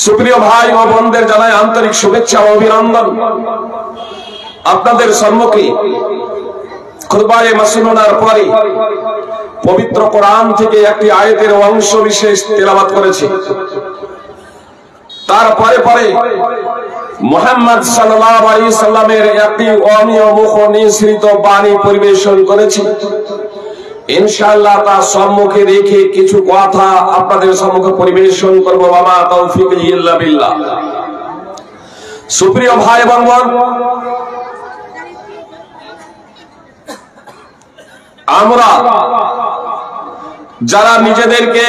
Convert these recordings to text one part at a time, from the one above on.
সুপ্রিয় ভাই ও বোনদের জানাই আন্তরিক শুভেচ্ছা ও অভিনন্দন। আপনাদের সম্মুখে খুতবায়ে মাসনুনার পরে পবিত্র কোরআন থেকে একটি আয়াতের অংশ বিশেষ তেলাওয়াত করেছি। তারপরে পরে মুহাম্মদ সাল্লাল্লাহু আলাইহি সাল্লামের একটি অনিয়মিত নিঃসৃত বাণী পরিবেশন করেছি। ইনশাআল্লাহ তা সম্মুখে রেখে কিছু কথা আপনাদের সম্মুখে পরিবেশন করব। ওয়া তৌফিক ইল্লা বিল্লাহ। সুপ্রিয় ভাই এবং বোন, আমরা যারা নিজেদেরকে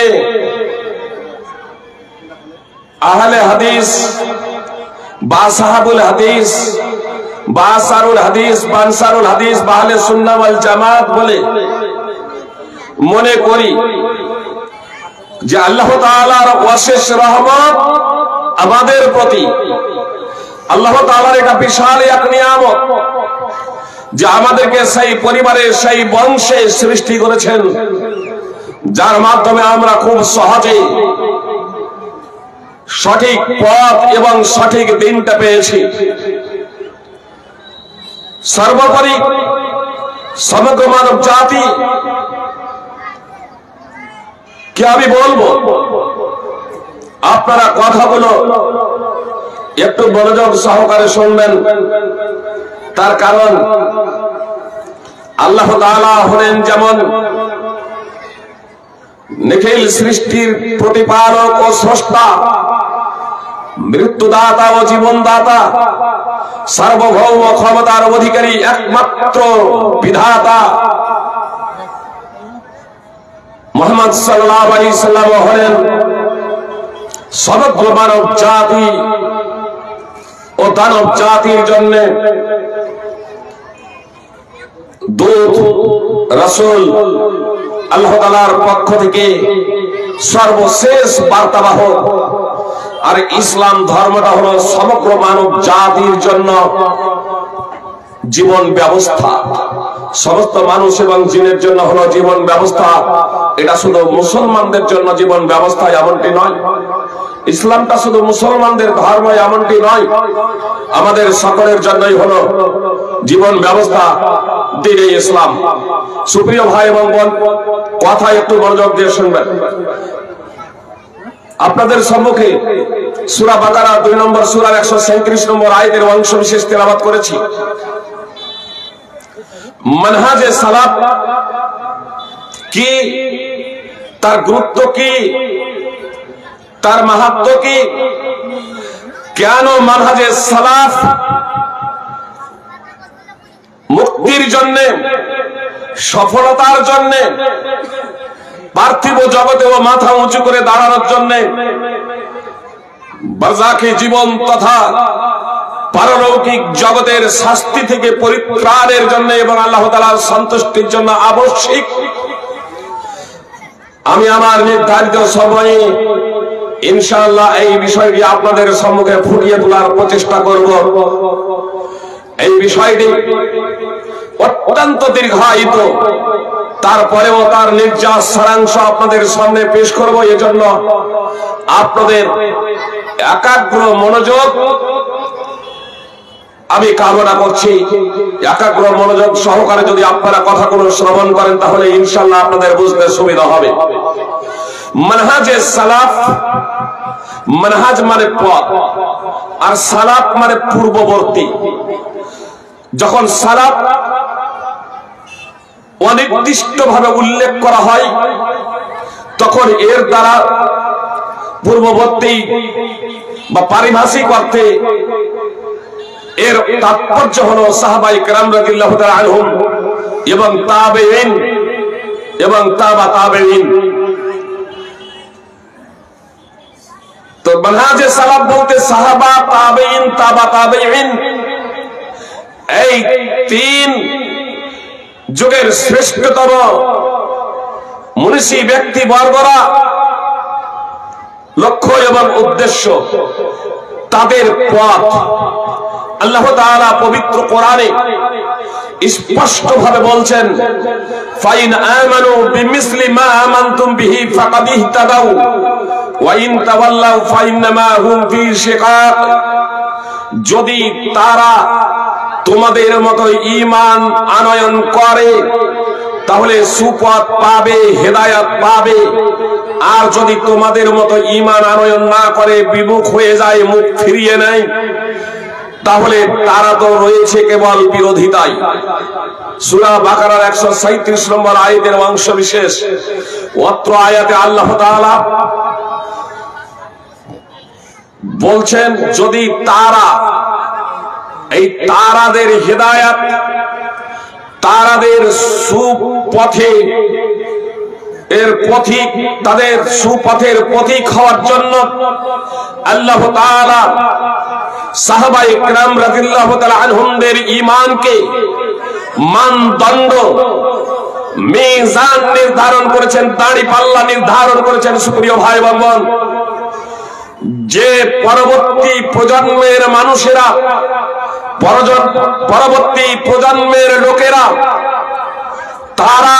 আহলে হাদিস বা সাহাবুল হাদিস বা আনসারুল হাদিস বা আনসারুল হাদিস বা আহলে সুন্নাহ ওয়াল জামাত বলে মনে করি যে আল্লাহ তাআলার অশেষ রহমত আমাদের প্রতি, আল্লাহ তাআলার একটা বিশাল এক নিয়ামত যে আমাদেরকে সেই পরিবারে সেই বংশে সৃষ্টি করেছেন, যার মাধ্যমে আমরা খুব সহজেই সঠিক পথ এবং সঠিক দিনটা পেয়েছি। সর্বোপরি সমগ্র মানব জাতি কি আমি বলবো, আপনারা কথাগুলো একটু মনোযোগ সহকারে শুনবেন। তার কারণ আল্লাহ তাআলা হলেন যেমন নিখিল সৃষ্টির প্রতিপালক ও স্রষ্টা, মৃত্যুদাতা ও জীবনদাতা, সার্বভৌম ক্ষমতার অধিকারী একমাত্র বিধাতা মুহাম্মদ সাল্লাল্লাহু আলাইহি সাল্লাম হলেন সমগ্র মানব জাতি ও দানব জাতির জন্য দূত, রাসূল, আল্লাহ তাআলার পক্ষ থেকে সর্বশেষ বার্তাবাহক। আর ইসলাম ধর্মটা হলো সমগ্র মানব জাতির জন্য জীবন ব্যবস্থা, সমস্ত মানুষ এবং জিনের জন্য হলো জীবন ব্যবস্থা। এটা শুধু মুসলমানদের জন্য জীবন ব্যবস্থা এমনটি নয়, ইসলামটা শুধু মুসলমানদের ধর্ম এমনটি নয়, আমাদের সকলের জন্যই হলো জীবন ব্যবস্থা দ্বীনে ইসলাম। সুপ্রিয় ভাই এবং বোন, কথা একটু মনোযোগ দিয়ে শুনবেন। আপনাদের সম্মুখে সূরা বাকারা 2 নম্বর সূরার 137 নম্বর আয়াতের অংশ বিশেষ তেলাওয়াত করেছি। মানহাজে সালাত কি, তার গুরুত্ব কি, তার মাহাত্ম্য কি, কেন মানহাজে সালাফ মুক্তির জন্য, সফলতার জন্য, পার্থিব জগতেও মাথা উঁচু করে দাঁড়ানোর জন্য, বারজাখী জীবন তথা পারলৌকিক জগতের শাস্তি থেকে পরিত্রাণের জন্য এবং আল্লাহ তাআলার সন্তুষ্টির জন্য আবশ্যিক। আমি আমার নির্ধারিত সময়ে ইনশাআল্লাহ এই বিষয়টি আপনাদের সম্মুখে ফুটিয়ে তোলার প্রচেষ্টা করব। এই বিষয়টি অত্যন্ত দীর্ঘায়িত, তারপরেও তার নির্যাস সারাংশ আপনাদের সামনে পেশ করব। এজন্য আপনাদের একাগ্র মনোযোগ আমি কামনা করছি। একাগ্র মনোযোগ সহকারে যদি আপনারা কথাগুলো শ্রবণ করেন তাহলে ইনশাআল্লাহ আপনাদের বুঝতে সুবিধা হবে। মানহাজে সালাফ, মানহাজ মানে পথ, আর সালাফ মানে পূর্ববর্তী। যখন সালাফ অনির্দিষ্ট ভাবে উল্লেখ করা হয় তখন এর দ্বারা পূর্ববর্তী বা পারিভাষিক অর্থে এর তাৎপর্য হলো সাহাবায়ে কেরাম রাদিয়াল্লাহু তাআলা আনহুম এবং তাবেঈন এবং তাবা তাবেঈন। তো মানহাজে সালাফ বলতে সাহাবা, তাবেঈন, তাবা তাবেঈন, এই 3 যুগের শ্রেষ্ঠতম মনীষী ব্যক্তিবর্গরা লক্ষ্য এবং উদ্দেশ্য, তাদের পথ আল্লাহ তাআলা পবিত্র কোরআনে স্পষ্টভাবে বলছেন, ফাইন আমানু বিমিসলি মা আমানতুম বিহি ফাকাদ ইহতাদাউ ওয়া ইন তাওয়াল্লাউ ফাইন্নামা হুম ফি শিকাক, যদি তারা তোমাদের মতো ঈমান আনয়ন করে তাহলে সুপথ পাবে, হেদায়েত পাবে। আর যদি তোমাদের মতো ঈমান আনয়ন না করে, বিমুখ হয়ে যায়, মুখ ফিরিয়ে নেয়, তাহলে তারা তো রয়েছে কেবল বিরোধিতায়। সূরা বাকারার 137 নম্বর আয়াতের অংশ বিশেষ। অত্র আয়াতে আল্লাহ তাআলা বলছেন, যদি তারা, এই তারাদের হেদায়েত, তারাদের সুপথে এর পথিক, তাদের সুপথের পথিক হওয়ার জন্য আল্লাহ তাআলা সাহাবায়ে কেরাম রাদিয়াল্লাহু তাআলা আনহুমদের ঈমানকে মানদণ্ড, মিজান নির্ধারণ করেছেন, দাড়ি পাল্লা নির্ধারণ করেছেন। সুপ্রিয় ভাই বোন, যে পরবর্তী প্রজন্মের মানুষেরা, পরবর্তী প্রজন্মের লোকেরা, তারা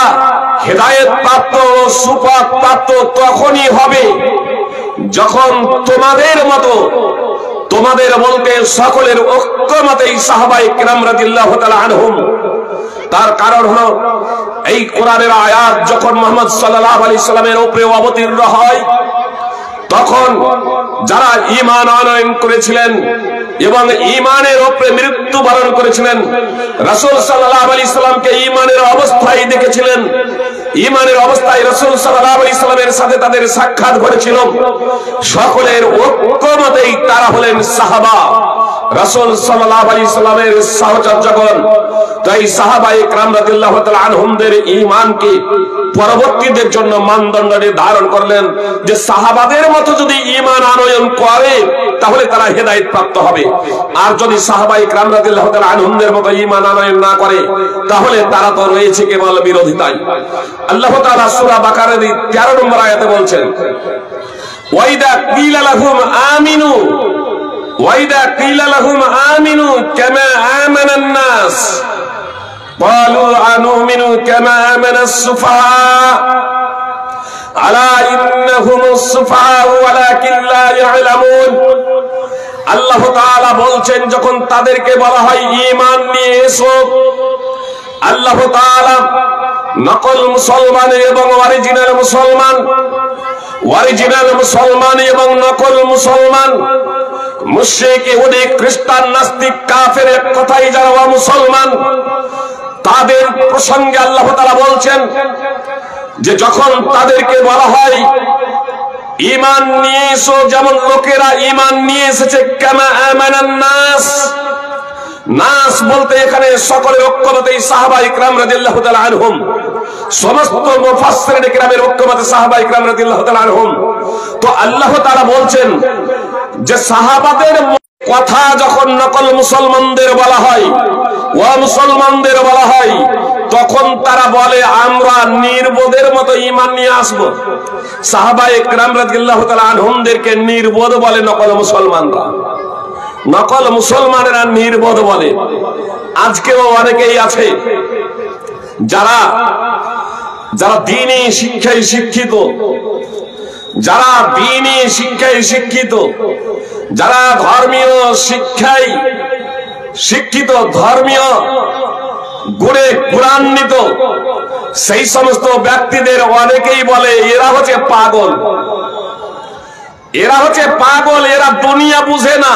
হেদায়েত প্রাপ্ত ও সুপথ প্রাপ্ত তখনই হবে যখন তোমাদের মতো, তোমাদের বলতে সকলের ঐক্যমতেই সাহাবায়ে কেরাম রাদিয়াল্লাহু তাআলা আনহুম। তার কারণ হলো, এই কোরআনের আয়াত যখন মুহাম্মদ সাল্লাল্লাহু আলাইহি সাল্লামের উপরে অবতীর্ণ হয়, তখন যারা ঈমান আনয়ন করেছিলেন এবং ঈমানের উপরে মৃত্যুবরণ করেছিলেন, রাসূল সাল্লাল্লাহু আলাইহি সাল্লামকে ঈমানের অবস্থায় দেখেছিলেন, ঈমানের অবস্থায় রাসূল সাল্লাল্লাহু আলাইহি সাল্লামের সাথে তাদের সাক্ষাৎ ঘটেছিল, সকলের ঐক্যমতেই তারা হলেন সাহাবা, রাসূল সাল্লাল্লাহু আলাইহি সাল্লামের সহচর্যগণ। তাই সাহাবায়ে কেরাম রাদিয়াল্লাহু তাআলা আনহুমদের ঈমানকে পরবর্তীদের জন্য মানদণ্ড নির্ধারণ করলেন যে সাহাবাদের মতো যদি ঈমান আনয়ন করে তাহলে তারা হেদায়েত প্রাপ্ত হবে, আর যদি সাহাবায়ে কেরাম রাদিয়াল্লাহু তাআলা আনহুমদের মতো ঈমান আনয়ন না করে তাহলে তারা তো রয়েছে কেবল বিরোধিতায়। আল্লাহ তাআলা সূরা বাকারার 13 নম্বর আয়াতে বলছেন, ওয়াইদা কিলা লাহুম আমিনু, ওয়াইদা কিলা লাহুম আমিনু কামা আমানান নাস ক্বালু আনুমিনু কামা আমানাস সুফাহা আলা ইন্নাহুমুস সুফাহা ওয়ালাকিন লা ইয়ালামুন। আল্লাহ তাআলা বলছেন, যখন তাদেরকে বলা হয় ঈমান নিয়ে এসো, আল্লাহ তাআলা নকল মুসলমান এবং অরিজিনাল মুসলমান, অরিজিনাল মুসলমান এবং নকল মুসলমান, মুশরিক, ইহুদি, খ্রিস্টান, নাস্তিক, কাফের, এক কথাই যারা মুসলমান, তাদের প্রসঙ্গে আল্লাহ তাআলা বলছেন যে যখন তাদেরকে বলা হয় ঈমান নিয়ে এসো, যেমন লোকেরা ঈমান নিয়ে এসেছে, কামা আমানান নাস, নাস বলতে এখানে সকলের ঐক্যমতে সাহাবায়ে কেরাম রাদিয়াল্লাহু তাআলা আনহুম, সমস্ত মুফাসসিরিনে কেরামের ঐক্যমতে সাহাবায়ে কেরাম রাদিয়াল্লাহু তাআলা আনহুম। তো আল্লাহ তাআলা বলছেন যে সাহাবাদের কথা যখন নকল মুসলমানদের বলা হয়, ও মুসলমানদের বলা হয়, তখন তারা বলে আমরা নির্বোধের মতো ঈমান নিয়ে আসব। সাহাবায়ে কেরাম রাদিয়াল্লাহু তাআলা আনহুমদেরকে নির্বোধ বলে নকল মুসলমানরা, নকল মুসলমানেরা নির্বোধ বলে। আজকেও অনেকেই আছে যারা যারা দ্বীনি শিক্ষায় শিক্ষিত, যারা দ্বীনি শিক্ষায় শিক্ষিত, যারা ধর্মীয় শিক্ষায় শিক্ষিত, ধর্মীয় গুণে গুণান্বিত, সেই সমস্ত ব্যক্তিদের অনেকেই বলে এরা হচ্ছে পাগল, এরা হচ্ছে পাগল, এরা দুনিয়া বুঝে না,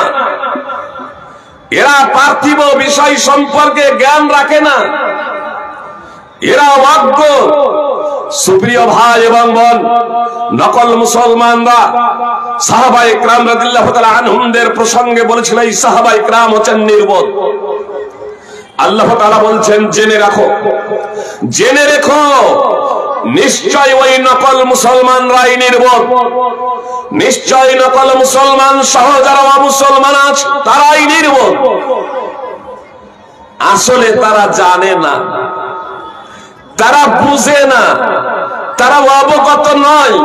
এরা পার্থিব বিষয় সম্পর্কে জ্ঞান রাখে না, এরা অজ্ঞ। সুপ্রিয় ভাই এবং বোন, নকল মুসলমানরা সাহাবায়ে কেরাম রাদিয়াল্লাহু তাআলা আনহুমদের প্রসঙ্গে বলেছিল এই সাহাবায়ে কেরাম হচ্ছেন নির্বোধ। আল্লাহ তাআলা বলছেন জেনে রাখো, জেনে রেখো, নিশ্চয় ওই নকল মুসলমানরাই নির্বোধ, নিশ্চয় নকল মুসলমান সহ যারা মুসলমান আছে তারাই নির্বোধ। আসলে তারা জানে না, তারা বুঝে না, তারা অবগত নয়।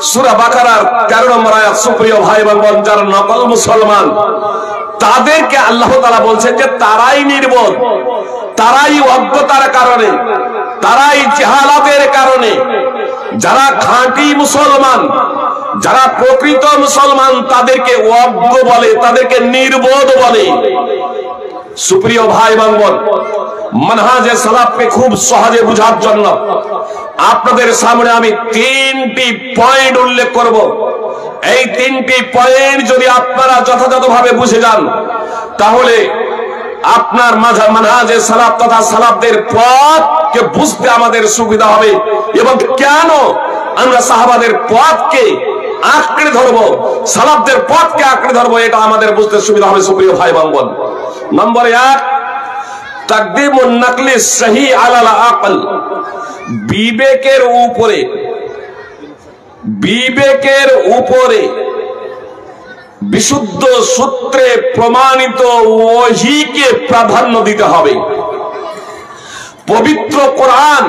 সূরা বাকারার 13 নম্বর আয়াত। সুপ্রিয় ভাই এবং বোন, যারা নকল মুসলমান তাদেরকে আল্লাহ তাআলা বলছেন যে তারাই নির্বোধ, তারাই অজ্ঞতার কারণে, তারাই জাহালাতের কারণে, যারা খাঁটি মুসলমান, যারা প্রকৃত মুসলমান তাদেরকে অজ্ঞ বলে, তাদেরকে নির্বোধ বলে। সুপ্রিয় ভাই বোন, মানহাজে সালাফকে খুব সহজে বোঝার জন্য আপনাদের সামনে আমি 3টি পয়েন্ট উল্লেখ করব। এই 3টি পয়েন্ট যদি আপনারা যথাযথভাবে বুঝে যান তাহলে আপনার মানহাজে সালাফ তথা সালাফদের পথকে বুঝতে আমাদের সুবিধা হবে এবং কেন আমরা সাহাবাদের পথকে আঁকড়ে ধরবো, সালাফদের পথকে আঁকড়ে ধরবো, এটা আমাদের বুঝতে সুবিধা হবে। সুপ্রিয় ভাই বোন, নম্বর 1, তাকদীমুন নাকলি সহি আলাল আকল। বিবেকের উপরে বিশুদ্ধ সূত্রে প্রমাণিত ওহীকে প্রাধান্য দিতে হবে। পবিত্র কোরআন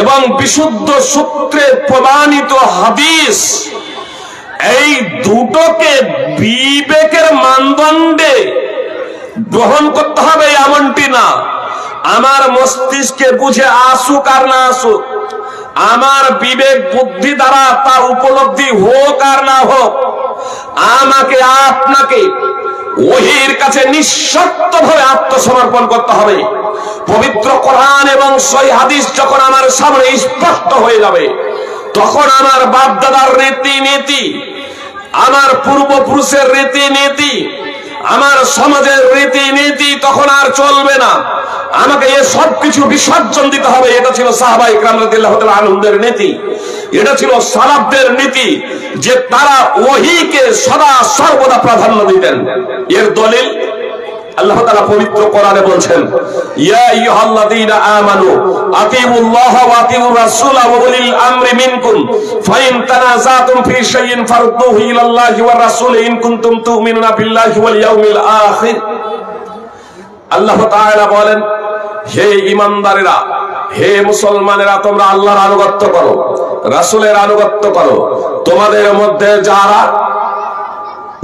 এবং বিশুদ্ধ সূত্রে প্রমাণিত হাদিস, এই দুটোকে বিবেকের মানদণ্ডে গ্রহণ করতে হবে এমনটি না। আমার মস্তিষ্কে বুঝে আসুক আর না আসুক, আমার বিবেক বুদ্ধি দ্বারা তা উপলব্ধি হোক আর না হোক, আমাকে আপনাকে ওহীর কাছে নিঃশর্তভাবে আত্মসমর্পণ করতে হবে। পবিত্র কোরআন এবং সহিহ হাদিস যখন আমার সামনে স্পষ্ট হয়ে যাবে, তখন আমার বাপ দাদার রীতিনীতি, আমার পূর্বপুরুষের রীতিনীতি, আমার সমাজের রীতিনীতি তখন আর চলবে না। আমাকে এ সবকিছু বিসর্জন দিতে হবে। এটা ছিল সাহাবায়ে কেরাম রাদিয়াল্লাহু তাআলা আনহুদের নীতি, এটা ছিল সালাফদের নীতি, যে তারা ওহীকে সদা সর্বদা প্রাধান্য দিতেন। এর দলিল আল্লাহ তাআলা পবিত্র কোরআনে বলছেন, ইয়া আইয়ুহাল্লাযীনা আমানু আতিউল্লাহ ওয়া আতিউর রাসূল ওয়া উলিল আমরি মিনকুম ফাইন তানাযাতুম ফি শাইইন ফারুদ্দুহু ইলাল্লাহি ওয়ার রাসূল ইন কুনতুম তুমিনুনা বিল্লাহি ওয়াল ইয়াউমিল আখির। আল্লাহ তাআলা বলেন, হে ঈমানদারেরা, হে মুসলমানেরা, তোমরা আল্লাহর আনুগত্য করো, রাসূলের আনুগত্য করো। তোমাদের মধ্যে যারা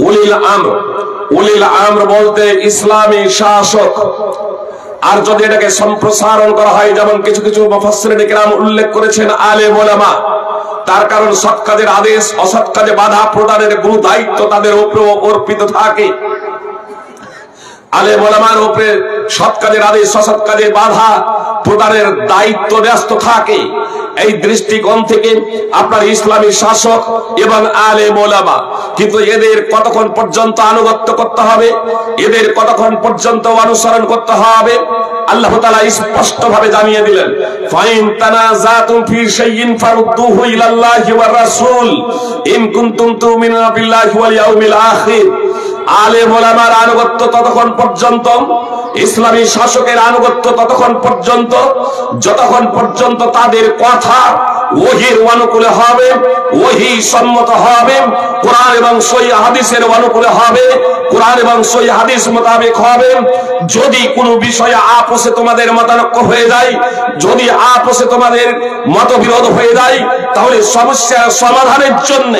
উলিল আমর, উলিল আমর বলতে ইসলামী শাসক, আর যদি এটাকে সম্প্রসারণ করা হয় যেমন কিছু কিছু মুফাসসিরিন কিরাম উল্লেখ করেছেন আলেম ওলামা, তার কারণ সৎ কাজের আদেশ, অসৎ কাজে বাধা প্রদানের গুরু দায়িত্ব তাদের উপরে অর্পিত থাকে। আলেম ওলামার উপরে সৎ কাজের আদেশ, অসৎ কাজে বাধা প্রদানের দায়িত্ব ন্যস্ত থাকে। এই দৃষ্টিকোণ থেকে আপনার ইসলামী শাসক এবং আলেম ওলামা, কিন্তু এদের কতক্ষণ পর্যন্ত আনুগত্য করতে হবে, এদের কতক্ষণ পর্যন্ত অনুসরণ করতে হবে, আল্লাহ তাআলা স্পষ্টভাবে জানিয়ে দিলেন, ফাইন তানাযাতুম ফি শাইইন ফারুদ্দুহু ইলাল্লাহি ওয়ার রাসূল ইন কুনতুম তুমিনুনা বিল্লাহি ওয়াল ইয়াউমিল আখির। আলেম ওলামার আনুগত্য ততক্ষণ পর্যন্ত, ইসলামী শাসকের আনুগত্য ততক্ষণ পর্যন্ত যতক্ষণ পর্যন্ত তাদের কথা ওহীর অনুকূলে হবে, ওহী সম্মত হবে, কোরআন এবং সহিহ হাদিসের অনুকূলে হবে, কোরআন এবং সহিহ হাদিস মোতাবেক হবে। যদি কোনো বিষয়ে আপোষে তোমাদের মতানৈক্য হয়ে যায়, যদি আপোষে তোমাদের মতবিরোধ হয়ে যায়, তাহলে সমস্যার সমাধানের জন্য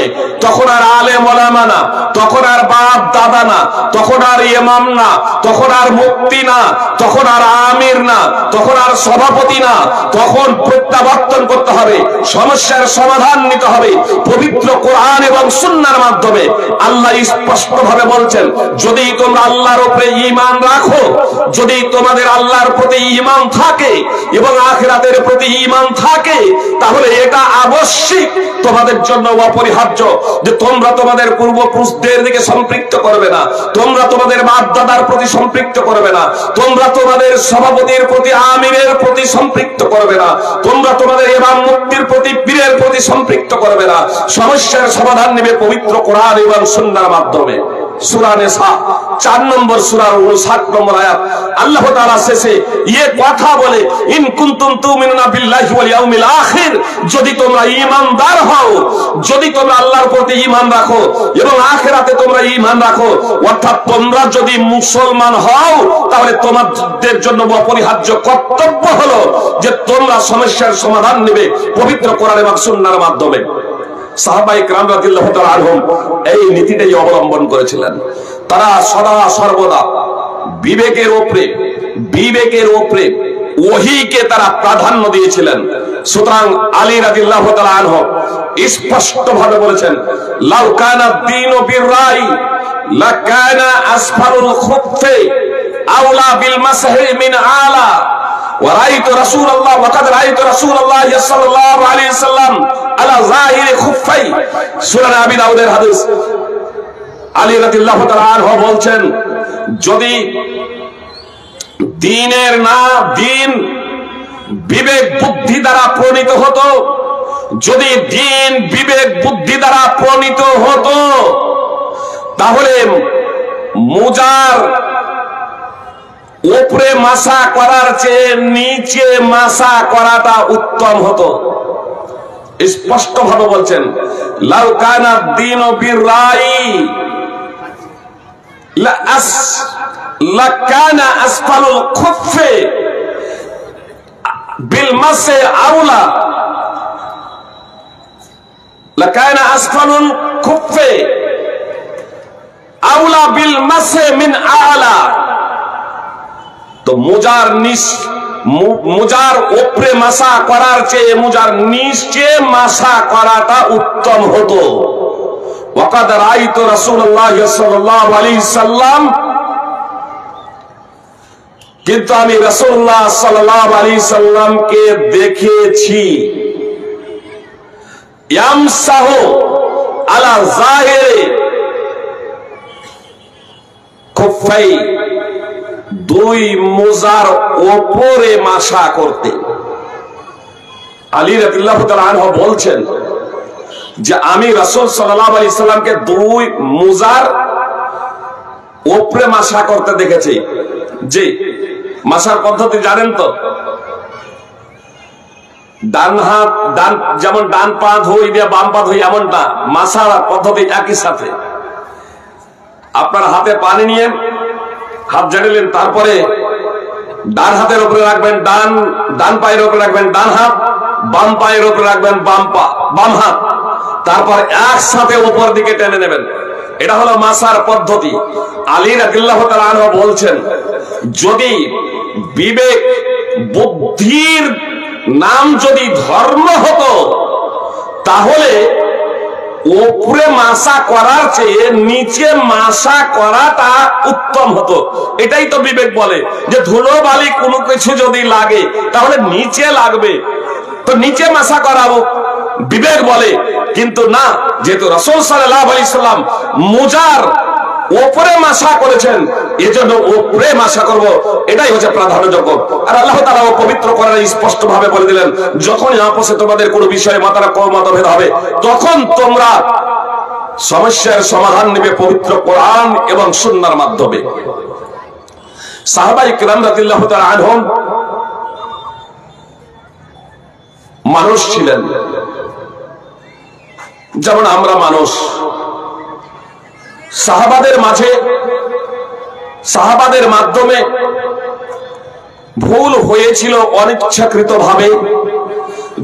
তখন আর আলেম ওলামা না, তখন আর বাপ দাদা না, তখন আর ইমাম না, তখন আর মুফতি না, তখন আর আমির না, তখন আর সভাপতি না, তখন প্রত্যাবর্তন করতে হবে, সমস্যার সমাধান নিতে হবে পবিত্র কোরআন এবং সুন্নাহর মাধ্যমে। আল্লাহ স্পষ্টভাবে বলছেন, যদি তোমরা আল্লাহর উপরে ঈমান রাখো, যদি তোমাদের আল্লাহর প্রতি ঈমান থাকে এবং আখিরাতের প্রতি ঈমান থাকে, তাহলে এটা আবশ্যিক তোমাদের জন্য অপরিহার্য যে তোমরা তোমাদের পূর্বপুরুষদের দিকে সম্পৃক্ত করবে না, তোমরা তোমাদের বাপ দাদার প্রতি সম্পৃক্ত করবে না, তোমরা তোমাদের সভাপতির প্রতি আমিরের প্রতি সম্পৃক্ত করবে না, তোমরা তোমাদের ইমাম মুফতির প্রতি পীরের প্রতি সম্পৃক্ত করবে না। সমস্যার সমাধান নেবে পবিত্র কোরআন এবং সুন্নাহর মাধ্যমে। সূরা নিসা 4 নম্বর সূরার 59 নম্বর আয়াত আল্লাহ তাআলা শেষে কথা বলে, ইন কুনতুম তুমিনুনা বিল্লাহি ওয়াল ইয়াউমিল আখির, যদি তোমরা ঈমানদার হও, যদি তোমরা আল্লাহর প্রতি ঈমান রাখো এবং আখিরাতে তোমরা ঈমান রাখো, অর্থাৎ তোমরা যদি মুসলমান হও, তাহলে তোমাদের জন্য অপরিহার্য কর্তব্য হলো যে তোমরা সমস্যার সমাধান নেবে পবিত্র কোরআন এবং সুন্নাহর মাধ্যমে। সাহাবায়ে কেরাম রাদিয়াল্লাহু তাআলা আনহুম এই নীতিটাই অবলম্বন করেছিলেন। তারা সদা সর্বদা বিবেকের উপরে, বিবেকের উপরে ওহীকে তারা প্রাধান্য দিয়েছিলেন। সুতরাং আলী রাদিয়াল্লাহু তাআলা আনহু স্পষ্টভাবে বলেছেন, লাউ কানা দ্বীনু বির-রাই লাকানা আসফারুল খুফফি আওলা বিল মাসহি মিন আলা ওয়া রাআইতু রাসূলুল্লাহ ওয়া কাদ রাআইতু রাসূলুল্লাহ সাল্লাল্লাহু আলাইহি ওয়াসাল্লাম আলা যাহিরি খুফফাই। সুনান আবি দাউদের হাদিস। আলী রাদিয়াল্লাহু তাআলা আনহু বলছেন, যদি দ্বীনের না দ্বীন বিবেক বুদ্ধি দ্বারা প্রণীত হতো, যদি দ্বীন বিবেক বুদ্ধি দ্বারা প্রণীত হতো, তাহলে মুজার উপরে মাসা করার চেয়ে নিচে মাসা করাটা উত্তম হতো। স্পষ্ট ভাবে বলছেন, লাউ কানা দ্বীনু বির-রাই লাকানা আসফালুল খুফফি বিল মাসহি আওলা লাকানা আসফালুল খুফফি আওলা বিল মাসহি মিন আলা। তো মুজার উপরে মাসা করার চেয়ে মুজার নিচে মাসা করাটা উত্তম হতো। ওয়াকাদ রাআইতু রাসূলুল্লাহ সাল্লাল্লাহু আলাইহি সাল্লাম, কিন্তু আমি রাসূলুল্লাহ সাল্লাল্লাহু আলাইহি সাল্লামকে দেখেছি ইয়ামসাহু আলা যাহিরি খুফাই, দুই মোজার উপরে মাসা করতে। আলী রাদিয়াল্লাহু তাআলা আনহু বলছেন যে আমি রাসূল সাল্লাল্লাহু আলাইহি সাল্লামকে দুই মোজার উপরে মাসা করতে দেখেছি। জি, মাসার পদ্ধতি জানেন তো? ডান হাত ডান, যেমন ডান পা ধুই দিয়ে বাম পা ধুই, এমন না, মাসার পদ্ধতি একই সাথে। আপনার হাতে পানি নিয়ে হাত ঝাড়িলেন, তারপরে ডান হাতের উপরে রাখবেন ডান পায়ের উপরে রাখবেন ডান হাত, বাম পায়ের উপরে রাখবেন বাম হাত, তারপর একসাথে উপর দিকে টেনে নেবেন। এটা হলো মাসার পদ্ধতি। আলী রাদিয়াল্লাহু তাআলা আনহু বলছেন, যদি বিবেক বুদ্ধির নাম যদি ধর্ম হতো, তাহলে উপরে মাসা করার চেয়ে নিচে মাসা করাটা উত্তম হতো। এটাই তো বিবেক বলে, যে ধুলো বালি কোনো কিছু যদি লাগে তাহলে নিচে লাগবে, তো নিচে মাসা করাবো, বিবেক বলে। কিন্তু না, যেহেতু রাসূল সাল্লাল্লাহু আলাইহি সাল্লাম মুজার উপরে মাসা করেছেন, এজন্য উপরে মাসা করব, এটাই হচ্ছে প্রাধান্যযোগ্য। আর আল্লাহ তাআলা পবিত্র কোরআনে স্পষ্ট ভাবে বলে দিলেন, যখন আপসে তোমাদের কোনো বিষয়ে মতভেদ হবে, তখন তোমরা সমস্যার সমাধান নেবে পবিত্র কোরআন এবং সুন্নাহর মাধ্যমে। সাহাবায়ে কিরাম রাদিয়াল্লাহু তাআলা আনহুম মানুষ ছিলেন, যেমন আমরা মানুষ। সাহাবাদের মাধ্যমে ভুল হয়েছিল অনিচ্ছাকৃত ভাবে,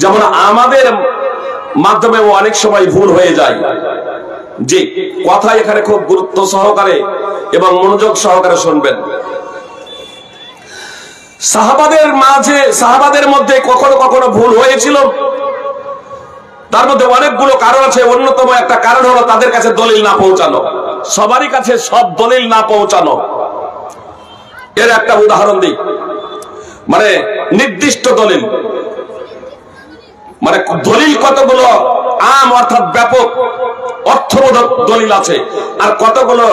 যেমন আমাদের মাধ্যমে অনেক সময় ভুল হয়ে যায়। যে কথা এখানে খুব গুরুত্ব সহকারে এবং মনোযোগ সহকারে শুনবেন। সাহাবাদের মধ্যে কখনো কখনো ভুল হয়েছিল, তার মধ্যে অনেকগুলো কারণ আছে। অন্যতম একটা কারণ হলো তাদের কাছে দলিল না পৌঁছানো, সবারই কাছে সব দলিল না পৌঁছানো। এর একটা উদাহরণ দিই, মানে নির্দিষ্ট দলিল, মানে দলিল কতগুলো আম অর্থাৎ ব্যাপক অর্থবোধক দলিল আছে, আর কতগুলো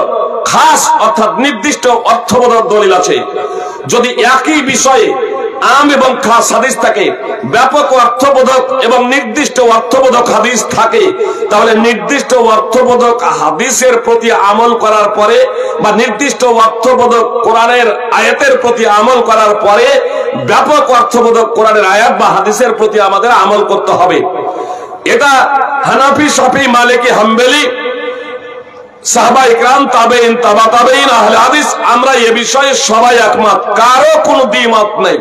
খাস অর্থাৎ নির্দিষ্ট অর্থবোধক দলিল আছে। যদি একই বিষয়ে আম এবং খাস হাদিস থাকে, ব্যাপক অর্থবোধক এবং নির্দিষ্ট অর্থবোধক হাদিস থাকে, তাহলে নির্দিষ্ট অর্থবোধক হাদিসের প্রতি আমল করার পরে বা নির্দিষ্ট অর্থবোধক কোরআনের আয়াতের প্রতি আমল করার পরে ব্যাপক অর্থবোধক কোরআনের আয়াত বা হাদিসের প্রতি আমাদের আমল করতে হবে। এটা হানাফি, শাফি, মালিকি, হাম্বলি, সাহাবায়ে কিরাম, তাবেঈন, তাবা তাবেঈন, আহলে হাদিস, আমরা এ বিষয়ে সবাই একমত, কারো কোনো দ্বিমত নেই।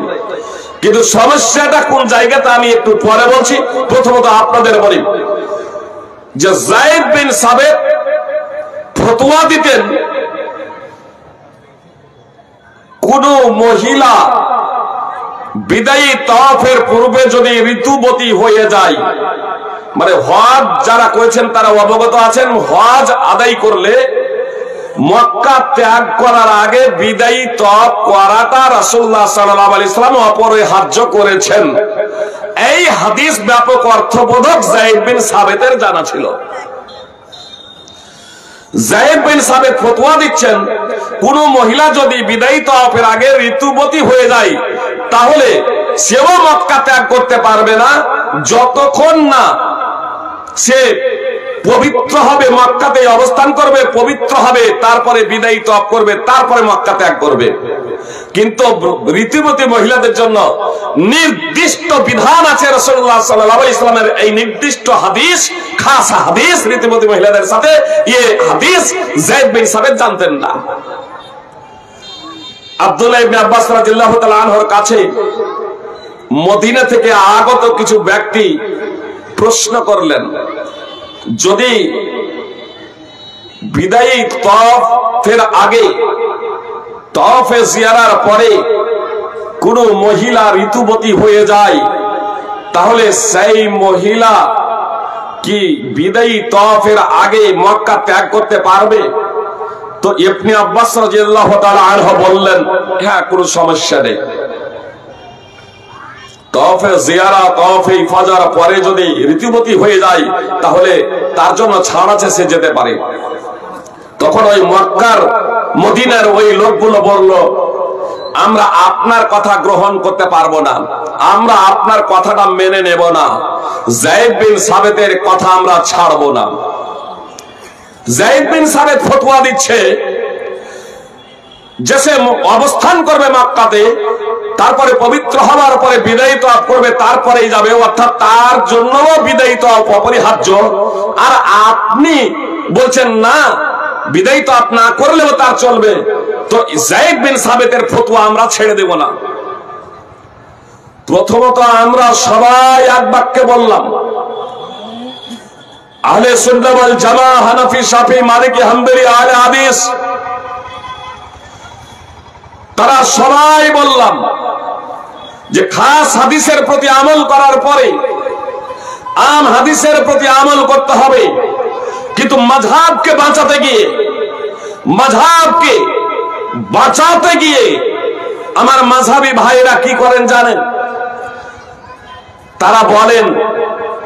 কিন্তু সমস্যাটা কোন জায়গাতে আমি একটু পরে বলছি। প্রথমত আপনাদের বলি যে যায়েদ বিন সাবিত ফতোয়া দিতেন কোন মহিলা বিদায়ী তাওয়াফের পূর্বে যদি ঋতুবতী হয়ে যায়, মানে হজ যারা করেছেন তারা অবগত আছেন, হজ আদায় করলে মক্কা ত্যাগ করার আগে বিদায়ী তাওয়াফ করাটা রাসূলুল্লাহ সাল্লাল্লাহু আলাইহি ওয়াসাল্লাম অপরিহার্য করেছেন। এই হাদিস ব্যাপক অর্থবোধক যায়েদ বিন সাবিতের জানা ছিল। যায়েদ বিন সাবিত ফতোয়া দিচ্ছেন, কোন মহিলা যদি বিদায়ী তাওয়াফের আগে ঋতুবতী হয়ে যায় তাহলে সেও মক্কা ত্যাগ করতে পারবে না যতক্ষণ না সে পবিত্র হবে, মক্কাতে অবস্থান করবে, পবিত্র হবে, তারপরে বিদায়ী তাওয়াফ করবে, তারপরে মক্কা ত্যাগ করবে। কিন্তু ঋতুবতী মহিলাদের জন্য নির্দিষ্ট বিধান আছে। রাসূলুল্লাহ সাল্লাল্লাহু আলাইহি ওয়াসাল্লামের এই নির্দিষ্ট হাদিস, খাস হাদিস ঋতুবতী মহিলাদের সাথে, এই হাদিস যায়েদ বিন সাবিত জানতেন না। আব্দুল্লাহ ইবনে আব্বাস রাদিয়াল্লাহু তাআলা আনহুর কাছে মদিনা থেকে আগত কিছু ব্যক্তি প্রশ্ন করলেন, যদি বিদায়ী তাওয়াফের আগে, তাওয়াফে জিয়ারার পরে কোন মহিলা ঋতুবতী হয়ে যায় তাহলে সেই মহিলা কি বিদায়ী তাওয়াফের আগে মক্কা ত্যাগ করতে পারবে? তো ইবনে আব্বাস রাদিয়াল্লাহু তাআলা আনহু বললেন, হ্যাঁ, কোনো সমস্যা নেই। তাওয়াফে জিয়ারা, তাওয়াফে ইফাজার পরে যদি ঋতুবতী হয়ে যায় তাহলে তার জন্য ছাড় আছে, সে যেতে পারে। তখন ওই মক্কার মদিনার ওই লোকগুলো বলল, আমরা আপনার কথা গ্রহণ করতে পারবো না, আমরা আপনার কথাটা মেনে নেব না, যায়েদ বিন সাবিতের কথা আমরা ছাড়বো না। যায়েদ বিন সাবিত ফতোয়া দিচ্ছে যে সে অবস্থান করবে মক্কাতে, তারপরে পবিত্র হওয়ার পরে বিদায়ী তাওয়াফ করবে, তারপরেই যাবে, অর্থাৎ তার জন্য বিদায়ী তাওয়াফ অপরিহার্য। আর আপনি বলছেন না, বিদায়ী তাওয়াফ না করলেও তার চলবে। তো যায়েদ বিন সাবিতের ফতোয়া আমরা ছেড়ে দেব না। প্রথমত আমরা সবাই এক বাক্যে বললাম, আহলে সুন্নাহ ওয়াল জামাআহ, হানাফি, শাফিঈ, মালিকি, হাম্বলি, আহলে হাদিস, তারা সবাই বললাম যে খাস হাদিসের প্রতি আমল করার পরে আম হাদিসের প্রতি আমল করতে হবে। কিন্তু মাযহাবকে বাঁচাতে গিয়ে আমার মাযহাবী ভাইরা কি করেন জানেন? তারা বলেন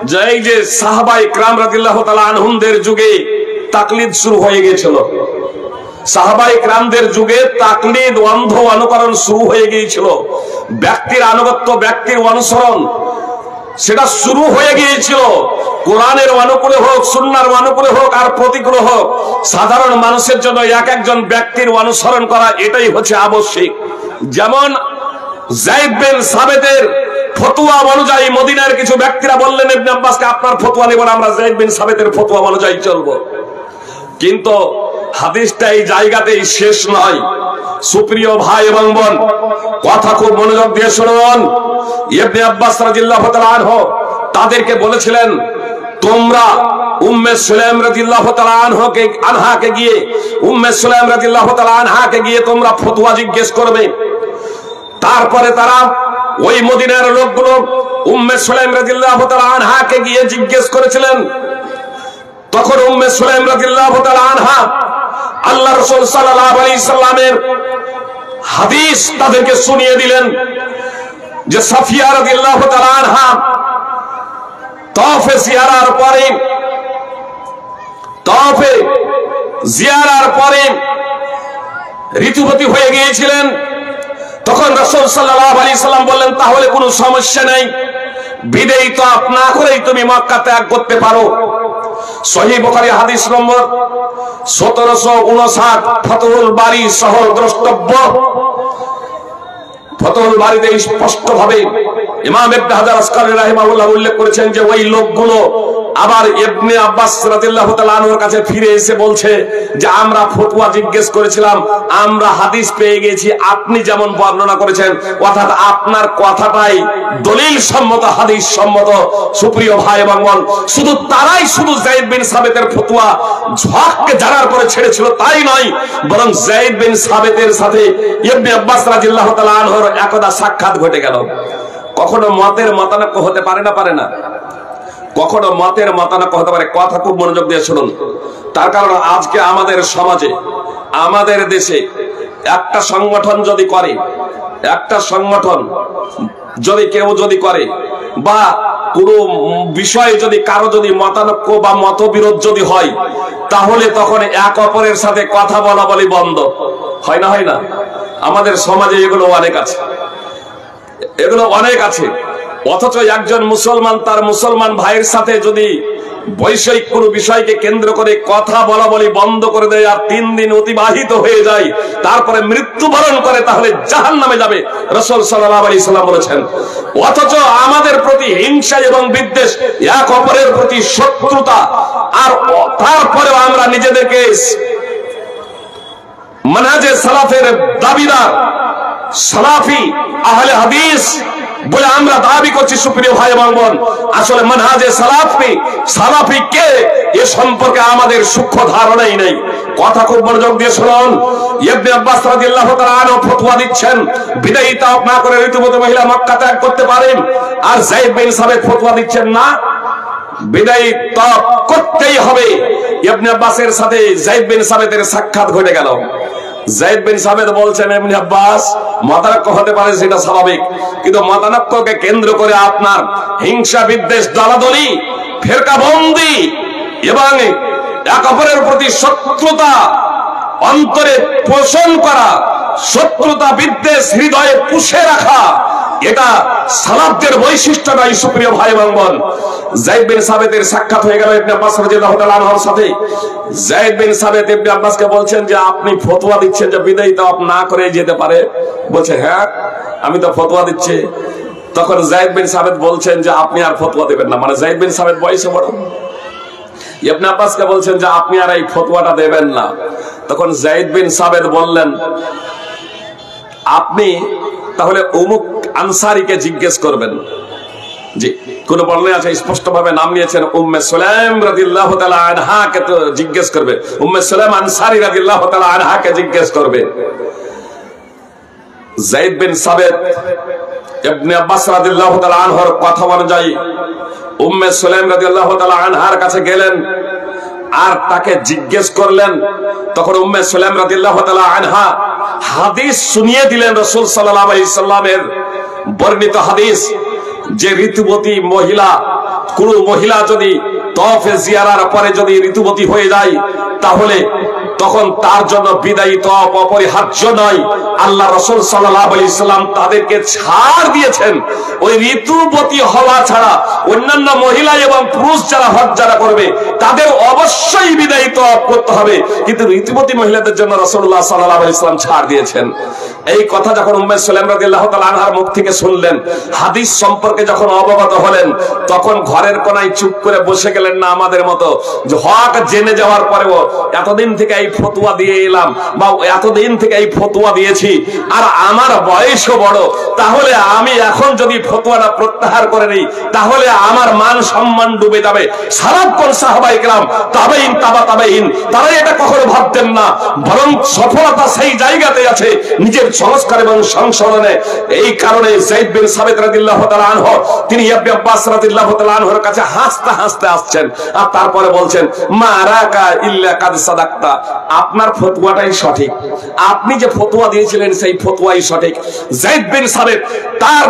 যে এই যে সাহাবায়ে কিরাম রাদিয়াল্লাহু তাআলা আনহুমদের যুগে তাকলিদ শুরু হয়ে গিয়েছিল, সাহাবায়ে কিরামদের যুগে তাকলিদ, অন্ধ অনুকরণ শুরু হয়ে গিয়েছিল, ব্যক্তির আনুগত্য, ব্যক্তির অনুসরণ সেটা শুরু হয়ে গিয়েছিল। কোরআনের অনুকূলে হোক, সুন্নাহর অনুকূলে হোক আর প্রতিকূলে হোক, সাধারণ মানুষের জন্য এক একজন ব্যক্তির অনুসরণ করা এটাই হচ্ছে আবশ্যক। যেমন যায়েদ বিন সাবিতের ফতোয়া অনুযায়ী মদিনার কিছু ব্যক্তিরা বললেন ইবনে আব্বাসকে, আপনার ফতোয়া নেব না, আমরা যায়েদ বিন সাবিতের ফতোয়া অনুযায়ী চলবো। কিন্তু হাদিসটা এই জায়গাতেই শেষ নয়। সুপ্রিয় ভাই এবং বোন, কথা খুব মনোযোগ দিয়ে শুনুন। ইবনে আব্বাস রাদিয়াল্লাহু তাআলা আনহু তাদেরকে বলেছিলেন, তোমরা উম্মে সুলাইম রাদিয়াল্লাহু তাআলা আনহাকে গিয়ে তোমরা ফতোয়া জিজ্ঞেস করবে। তারপরে তারা ওই মদিনার লোকগুলো উম্মে সুলাইম রাদিয়াল্লাহু তাআলা আনহাকে গিয়ে জিজ্ঞেস করেছিলেন। তখন উম্মে সুলাইম রাদিয়াল্লাহু তাআলা আনহা আল্লাহ রাসূল সাল্লাল্লাহু আলাইহি সাল্লামের হাদিস তাদেরকে শুনিয়ে দিলেন যে সাফিয়া রাদিয়াল্লাহু তাআলা আনহা তাওয়াফে জিয়ারার পরে ঋতুবতী হয়ে গিয়েছিলেন। তখন রাসূল সাল্লাল্লাহু আলাইহি সাল্লাম বললেন, তাহলে কোনো সমস্যা নেই, বিদায়ী তাওয়াফ না করেই তুমি মক্কা ত্যাগ করতে পারো। সহিহ বুখারী হাদিস নম্বর 1759, ফাতহুল বারী সহ দ্রষ্টব্য। ফাতহুল বারীতে স্পষ্টভাবে ইমাম ইবনে হাজার আসকালী রাহিমাহুল্লাহ উল্লেখ করেছেন যে ওই লোকগুলো আবার ইবনে আব্বাস রাদিয়াল্লাহু তাআলা আনহুর কাছে ফিরে এসে বলছে যে আমরা ফতোয়া জিজ্ঞেস করেছিলাম, আমরা হাদিস পেয়ে গেছি আপনি যেমন বর্ণনা করেছেন, অর্থাৎ আপনার কথাটাই দলিল সম্মত, হাদিস সম্মত। সুপ্রিয় ভাই এবং বোন, শুধু তারাই শুধু যায়েদ বিন সাবিতের ফতোয়া ঝককে জানার পরে ছেড়েছিল তাই নয়, বরং যায়েদ বিন সাবিতের সাথে ইবনে আব্বাস রাদিয়াল্লাহু তাআলা আনহুর একদা সাক্ষাৎ ঘটে গেল। কখনো মতের মতানৈক্য হতে পারে না, কখনো মতের মতানৈক্য হতে পারে। কথা খুব মনোযোগ দিয়ে শুনুন। তার কারণ আজকে আমাদের সমাজে, আমাদের দেশে একটা সংগঠন যদি করে, একটা সংগঠন যদি কেউ যদি করে, বা কোনো বিষয়ে যদি কারো যদি মতানৈক্য বা মতবিরোধ যদি হয়, তাহলে তখন এক অপরের সাথে কথা বলা বলি বন্ধ হয় না? আমাদের সমাজে এগুলো অনেক আছে, এগুলো অনেক আছে। অথচ একজন মুসলমান তার মুসলমান ভাইয়ের সাথে যদি বৈষয়িক কোনো বিষয়কে কেন্দ্র করে কথা বলা বলি বন্ধ করে দেয়, আর 3 দিন অতিবাহিত হয়ে যায়, তারপরে মৃত্যুবরণ করে, তাহলে জাহান্নামে যাবে, রাসূল সাল্লাল্লাহু আলাইহি সাল্লাম বলেছেন। অথচ আমাদের প্রতি হিংসা এবং বিদ্বেষ, এক অপরের প্রতি শত্রুতা, আর তারপরেও আমরা নিজেদেরকে মানহাজে সালাফের দাবিদার, সালাফি, আহলে হাদিস বলে আমরা দাবি করছি। সুপ্রিয় ভাই এবং বোন, আসলে মানহাজে সালাফি কে এ সম্পর্কে আমাদের সূক্ষ্ম ধারণাই নেই। কথা খুব মনোযোগ দিয়ে শুনুন। ইবনে আব্বাস রাদিয়াল্লাহু তাআলা আনহু ফতোয়া দিচ্ছেন বিদায়ী তাওয়াফ না করে ঋতুবতী মহিলা মক্কা ত্যাগ করতে পারেন, আর যায়েদ বিন সাবিত ফতোয়া দিচ্ছেন না, বিদায়ী তাওয়াফ করতেই হবে। ইবনে আব্বাসের সাথে যায়েদ বিন সাবিতের সাক্ষাৎ ঘটে গেল। যায়েদ বিন সাবিত বলছেন, ইবনে আব্বাস, মতানৈক্য হতে পারে সেটা স্বাভাবিক, কিন্তু মতানৈক্যকে কেন্দ্র করে আপনার হিংসা বিদ্বেষ, দলাদলি, ফেরকাবন্দি এবং এক অপরের প্রতি শত্রুতা অন্তরে পোষণ করা, শত্রুতা বিদ্বেষ হৃদয়ে পুষে রাখা, এটা সালাফদের বৈশিষ্ট্য নয়। সুপ্রিয় ভাই এবং বোন, যায়েদ বিন সাবিতের সাক্ষাৎ হয়ে গেল ইবনে আব্বাস রাদিয়াল্লাহু তাআলা আনহুর সাথে। যায়েদ বিন সাবিত ইবনে আব্বাসকে বলছেন যে আপনি ফতোয়া দিচ্ছেন যে বিদায়ী তাওয়াফ না করে যেতে পারে। বলছে হ্যাঁ, আমি তো ফতোয়া দিচ্ছি। তখন যায়েদ বিন সাবিত বলছেন যে আপনি আর ফতোয়া দেবেন না, মানে যায়েদ বিন সাবিত বয়সে বড়। ইবনে আব্বাসকে বলছেন যে আপনি আর এই ফতোয়াটা দেবেন না। তখন যায়েদ বিন সাবিত বললেন, আপনি তাহলে অমুক আনসারীকে জিজ্ঞেস করবেন। জি, কোন বর্ণনায় আছে স্পষ্ট ভাবে নাম নিয়েছেন, উম্মে সুলাইম রাদিয়াল্লাহু তাআলা আনহাকে তো জিজ্ঞেস করবে, উম্মে সুলাইম আনসারী রাদিয়াল্লাহু তাআলা আনহাকে জিজ্ঞেস করবে। যায়েদ বিন সাবিত ইবনে আব্বাস রাদিয়াল্লাহু তাআলা আনহুর কথা অনুযায়ী উম্মে সুলাইম রাদিয়াল্লাহু তাআলা আনহার কাছে গেলেন আর তাকে জিজ্ঞেস করলেন। তখন উম্মে সুলাইম রাদিয়াল্লাহু তাআলা আনহা হাদিস শুনিয়ে দিলেন রাসূল সাল্লাল্লাহু আলাইহি সাল্লামের বর্ণিত হাদিস, যে ঋতুবতী মহিলা, কোন মহিলা যদি তাওয়াফে জিয়ারার পরে যদি ঋতুবতী হয়ে যায়, তাহলে তখন তার জন্য বিদায়ী তাওয়াফ অপরিহার্য নয়। আল্লাহ রাসূল সাল্লাল্লাহু আলাইহি সাল্লাম তাদেরকে ছাড় দিয়েছেন, ওই ঋতুবতী হওয়া ছাড়া অন্যান্য মহিলা এবং পুরুষ যারা হজ যারা করবে তাদের অবশ্যই বিদায়ী তাওয়াফ করতে হবে, কিন্তু ঋতুবতী মহিলাদের জন্য রাসূলুল্লাহ সাল্লাল্লাহু আলাইহি সাল্লাম ছাড় দিয়েছেন। এই কথা যখন উম্মে সুলাইম রাদিয়াল্লাহু তাআলা আনহার মুখ থেকে শুনলেন, হাদিস সম্পর্কে যখন অবগত হলেন, তখন ঘরের কোনায় চুপ করে বসে গেলেন না আমাদের মতো, যে হক জেনে যাওয়ার পরেও এতদিন থেকে এই ফতোয়া দিয়ে এলাম বা এতদিন থেকে এই ফতোয়া দিয়েছি, আর আমার বয়সও বড়, তাহলে আমি এখন যদি ফতোয়াটা প্রত্যাহার করে নিই তাহলে আমার মান সম্মান ডুবে যাবে। সারাক্ষণ সাহাবায়ে কেরাম, তাবেঈন, তাবেঈন, তারা এটা কখনো ভাবতেন না, বরং সফলতা সেই জায়গাতে আছে নিজের সংস্কার এবং সংশোধনে। এই কারণে যায়েদ বিন সাবিত রাদিয়াল্লাহু তাআলা আনহু তিনি ইবনে আব্বাস রাদিয়াল্লাহু তাআলা আনহুর কাছে হাসতে হাসতে আসছেন, আর তারপরে বলছেন, মা রাকা ইল্লা কাদ সাদাক্তা, আপনার ফতোয়াটাই সঠিক, আপনি যে ফতোয়া দিয়েছিলেন সেই ফতোয়াই সঠিক। যায়েদ বিন সাবিত তার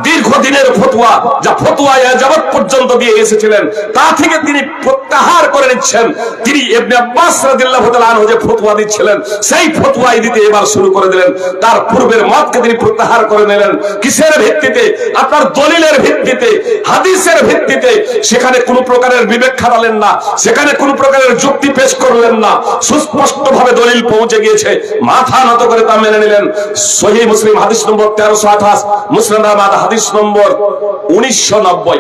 দীর্ঘদিনের ফতোয়া, যা ফতোয়া যাবত পর্যন্ত দিয়ে এসেছিলেন, তা থেকে তিনি প্রত্যাহার করে নিচ্ছেন। তিনি ইবনে আব্বাস রাদিয়াল্লাহু তাআলা আনহু যে ফতোয়া দিচ্ছিলেন সেই ফতোয়াই দিতে এবার শুরু করে দিলেন। তার পূর্বের মতকে তিনি প্রত্যাহার করে নিলেন। কিসের ভিত্তিতে? আপনার দলিলের ভিত্তিতে, হাদিসের ভিত্তিতে। সেখানে কোনো প্রকারের বিবেক খাটালেন না, সেখানে কোনো প্রকারের যুক্তি পেশ করলেন না, সুস্পষ্ট ভাবে দলিল পৌঁছে গিয়েছে, মাথা নত করে তা মেনে নিলেন। সহিহ মুসলিম হাদিস নম্বর 1328, মুসনাদ আহমদ হাদিস নম্বর 1990।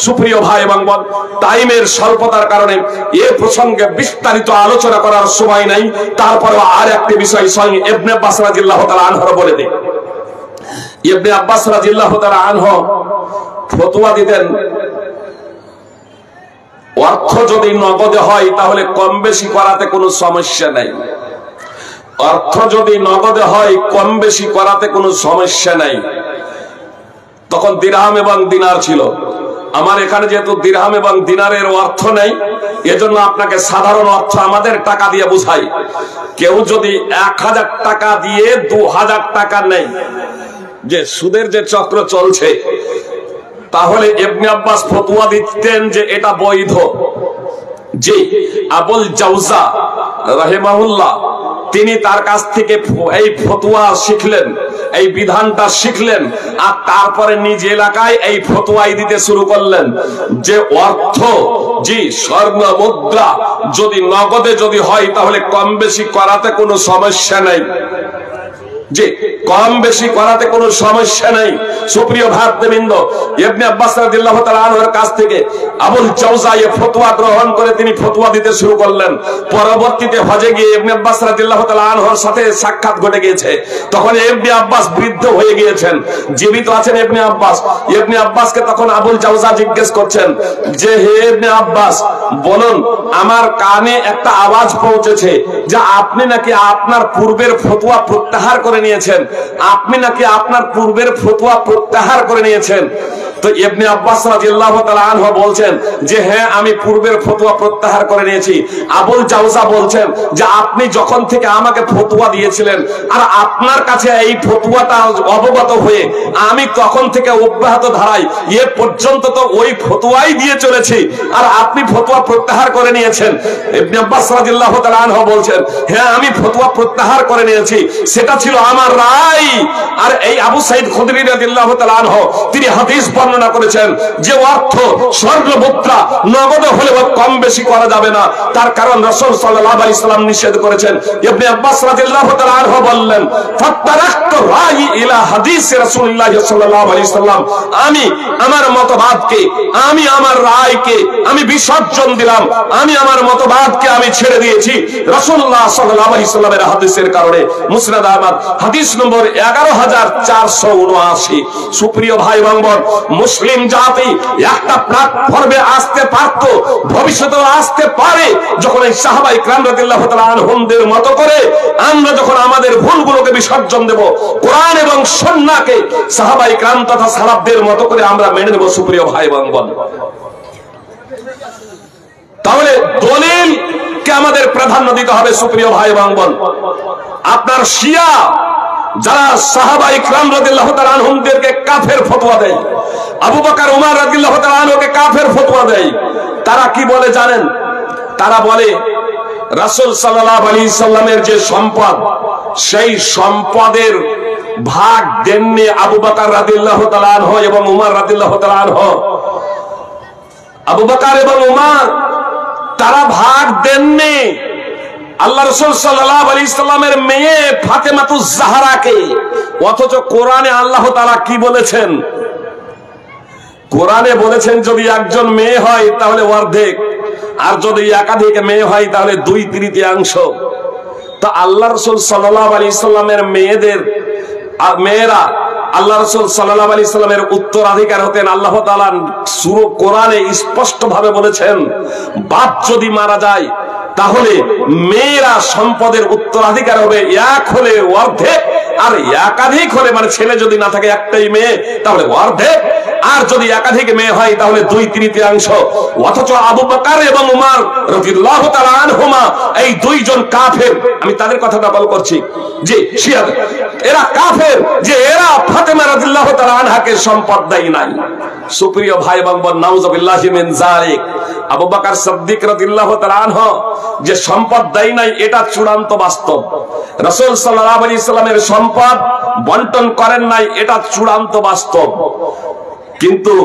সুপ্রিয় ভাই এবং বোন, টাইমের স্বল্পতার কারণে এ প্রসঙ্গে বিস্তারিত আলোচনা করার সময় নাই। তারপরেও আর একটি বিষয় স্বয়ং ইবনে আব্বাস রাদিয়াল্লাহু তাআলা আনহু বলে দেন। ইবনে আব্বাস রাদিয়াল্লাহু তাআলা আনহু ফতোয়া দিতেন, অর্থ যদি নগদে হয় তাহলে কম বেশি করাতে কোনো সমস্যা নাই। অর্থ যদি নগদে হয় কম বেশি করাতে কোনো সমস্যা নাই। তখন দিরহাম এবং দিনার ছিল। আমার এখানে যেহেতু দিরহাম এবং দিনারের অর্থ নেই, এজন্য আপনাকে সাধারণ অর্থ আমাদের টাকা দিয়ে বুঝাই। কেউ যদি 1000 টাকা দিয়ে 2000 টাকা নেই, যে সুদের যে চক্র চলছে, তাহলে ইবনে আব্বাস ফতোয়া দিতেন যে এটা বৈধ। জি, আবুল জাওজা রাহিমাহুল্লাহ তিনি তার কাছ থেকে এই ফতোয়া শিখলেন, এই বিধানটা শিখলেন, আর তারপরে নিজ এলাকায় এই ফতোয়াই দিতে শুরু করলেন যে অর্থ, জি স্বর্ণ মুদ্রা যদি নগদে যদি হয় তাহলে কম বেশি করাতে কোনো সমস্যা নেই। জি, কম বেশি করাতে কোনো সমস্যা নেই। সুপ্রিয় ভাতৃবৃন্দ, ইবনে আব্বাস রাদিয়াল্লাহু তাআলা আনহুর কাছ থেকে আবুল জাওজা এই ফতোয়া গ্রহণ করে তিনি ফতোয়া দিতে শুরু করলেন। পরবর্তীতে হজে গিয়ে ইবনে আব্বাস রাদিয়াল্লাহু তাআলা আনহুর সাথে সাক্ষাৎ ঘটে গিয়েছে। তখন ইবনে আব্বাস বৃদ্ধ হয়ে গিয়েছেন, জীবিত আছেন ইবনে আব্বাস। ইবনে আব্বাসকে তখন আবুল জাওজা জিজ্ঞেস করছেন যে, হে ইবনে আব্বাস, বলুন, আমার কানে একটা আওয়াজ পৌঁছেছে যে আপনি নাকি আপনার পূর্বের ফতোয়া প্রত্যাহার করে নিয়েছেন। আপনি নাকি আপনার পূর্বের ফতোয়া প্রত্যাহার করে নিয়েছেন। তো ইবনে আব্বাস রাদিয়াল্লাহু তাআলা আনহু বলছেন যে হ্যাঁ, আমি পূর্বের ফতোয়া প্রত্যাহার করে নিয়েছি। আবুল জাওজা বলছেন যে আপনি যখন থেকে আমাকে ফতোয়া দিয়েছিলেন আর আপনার কাছে এই ফতোয়াটা অবগত হয়ে আমি তখন থেকে অব্যাহত ধারায় এ পর্যন্ত তো ওই ফতোয়াই দিয়ে চলেছি, আর আপনি ফতোয়া প্রত্যাহার করে নিয়েছেন। ইবনে আব্বাস রাদিয়াল্লাহু তাআলা আনহু বলছেন, হ্যাঁ, আমি ফতোয়া প্রত্যাহার করে নিয়েছি, সেটা ছিল আমার রায়। আর এই আবু সাঈদ খুদরি রাদিয়াল্লাহু তাআলা আনহু তিনি হাদিস বর্ণনা করেছেন যে অর্থ স্বর্ণ মুদ্রা নগদ হলেও কম বেশি করা যাবে না, তার কারণ রাসূল সাল্লাল্লাহু আলাইহি সাল্লাম নিষেধ করেছেন। ইবনে আব্বাস রাদিয়াল্লাহু তাআলা আনহু বললেন, ফাতারাকতু রাই ইলা হাদিস রাসূলুল্লাহ সাল্লাল্লাহু আলাইহি সাল্লাম, আমি আমার মতবাদকে, আমি আমার রায়কে আমি বিসর্জন দিলাম, আমি আমার মতবাদকে আমি ছেড়ে দিয়েছি রাসূলুল্লাহ সাল্লাল্লাহু আলাইহি সাল্লামের হাদিসের কারণে। মুসনাদ আহমদ হাদিস নম্বর 11479। সুপ্রিয় ভাই এবং বোন, মুসলিম জাতি একটা প্ল্যাটফর্মে আসতে পারত, ভবিষ্যতেও আসতে পারে, যখন এই সাহাবায়ে কিরাম রাদিয়াল্লাহু তাআলা আনহুমদের মতো করে আমরা যখন আমাদের ভুলগুলোকে বিসর্জন দেব, কোরআন এবং সুন্নাহকে সাহাবায়ে কিরাম তথা সালাফদের মতো করে আমরা মেনে নেব। সুপ্রিয় ভাই এবং বোন, তাহলে দলিলকে আমাদের প্রাধান্য দিতে হবে। সুপ্রিয় ভাই এবং বোন, আপনার শিয়া যারা সাহাবায়ে কিরাম রাদিয়াল্লাহু তাআলা আনহুমদেরকে কাফের ফতোয়া দেয়, আবু বকর ওমর রাদিয়াল্লাহু তাআলা আনহুকে কাফের ফতোয়া দেয়, তারা কি বলে জানেন? তারা বলে রাসূল সাল্লাল্লাহু আলাইহি সাল্লামের যে সম্পদ, সেই সম্পদের ভাগ দেননি আবু বকর রাদিয়াল্লাহু তাআলা আনহু এবং ওমর রাদিয়াল্লাহু তাআলা আনহু। আবু বকর এবং ওমর তারা ভাগ দেননি আল্লাহ রাসূল সাল্লাল্লাহু আলাইহি সাল্লামের মেয়ে ফাতেমাতুজ জাহরাকে। অথচ কোরআনে আল্লাহ তাআলা কি বলেছেন? কোরআনে বলেছেন যদি একজন মেয়ে হয় তাহলে অর্ধেক, আর যদি একাধিক মেয়ে হয় তাহলে 2/3। তো আল্লাহ রাসূল সাল্লাল্লাহু আলাইহি সাল্লামের মেয়েরা আল্লাহ রাসূল সাল্লাল্লাহু আলাইহি সাল্লামের উত্তরাধিকার হতেন। আল্লাহ তাআলা সূরা কোরআনে স্পষ্ট ভাবে বলেছেন, বাপ যদি মারা যায় তাহলে মেয়েরা সম্পদের উত্তরাধিকার হবে, এক হলে অর্ধেক, আর একাধিক হলে মানে ছেলে যদি না থাকে একটাই মেয়ে তাহলে অর্ধেক, আর যদি একাধিক মেয়ে হয় তাহলে 2/3। অথচ আবু বকর এবং উমর রাদিয়াল্লাহু তাআলা আনহুমা এই দুইজন কাফের, আমি তাদের কথাটা বল করছি যে শিয়া এরা কাফের, যে এরা ফাতেমা রাদিয়াল্লাহু তাআলা আনহাকে সম্পদ দেয় নাই। সুপ্রিয় ভাই এবং বোন, নাউযুবিল্লাহি মিন যালিক, আবু বকর সিদ্দিক রাদিয়াল্লাহু তাআলা আনহু যে সম্পদ দেয় নাই এটা চূড়ান্ত বাস্তব। রাসূল সাল্লাল্লাহু আলাইহি সাল্লামের সম্পদ বন্টন করেন নাই, এটা চূড়ান্ত বাস্তব। কিন্তু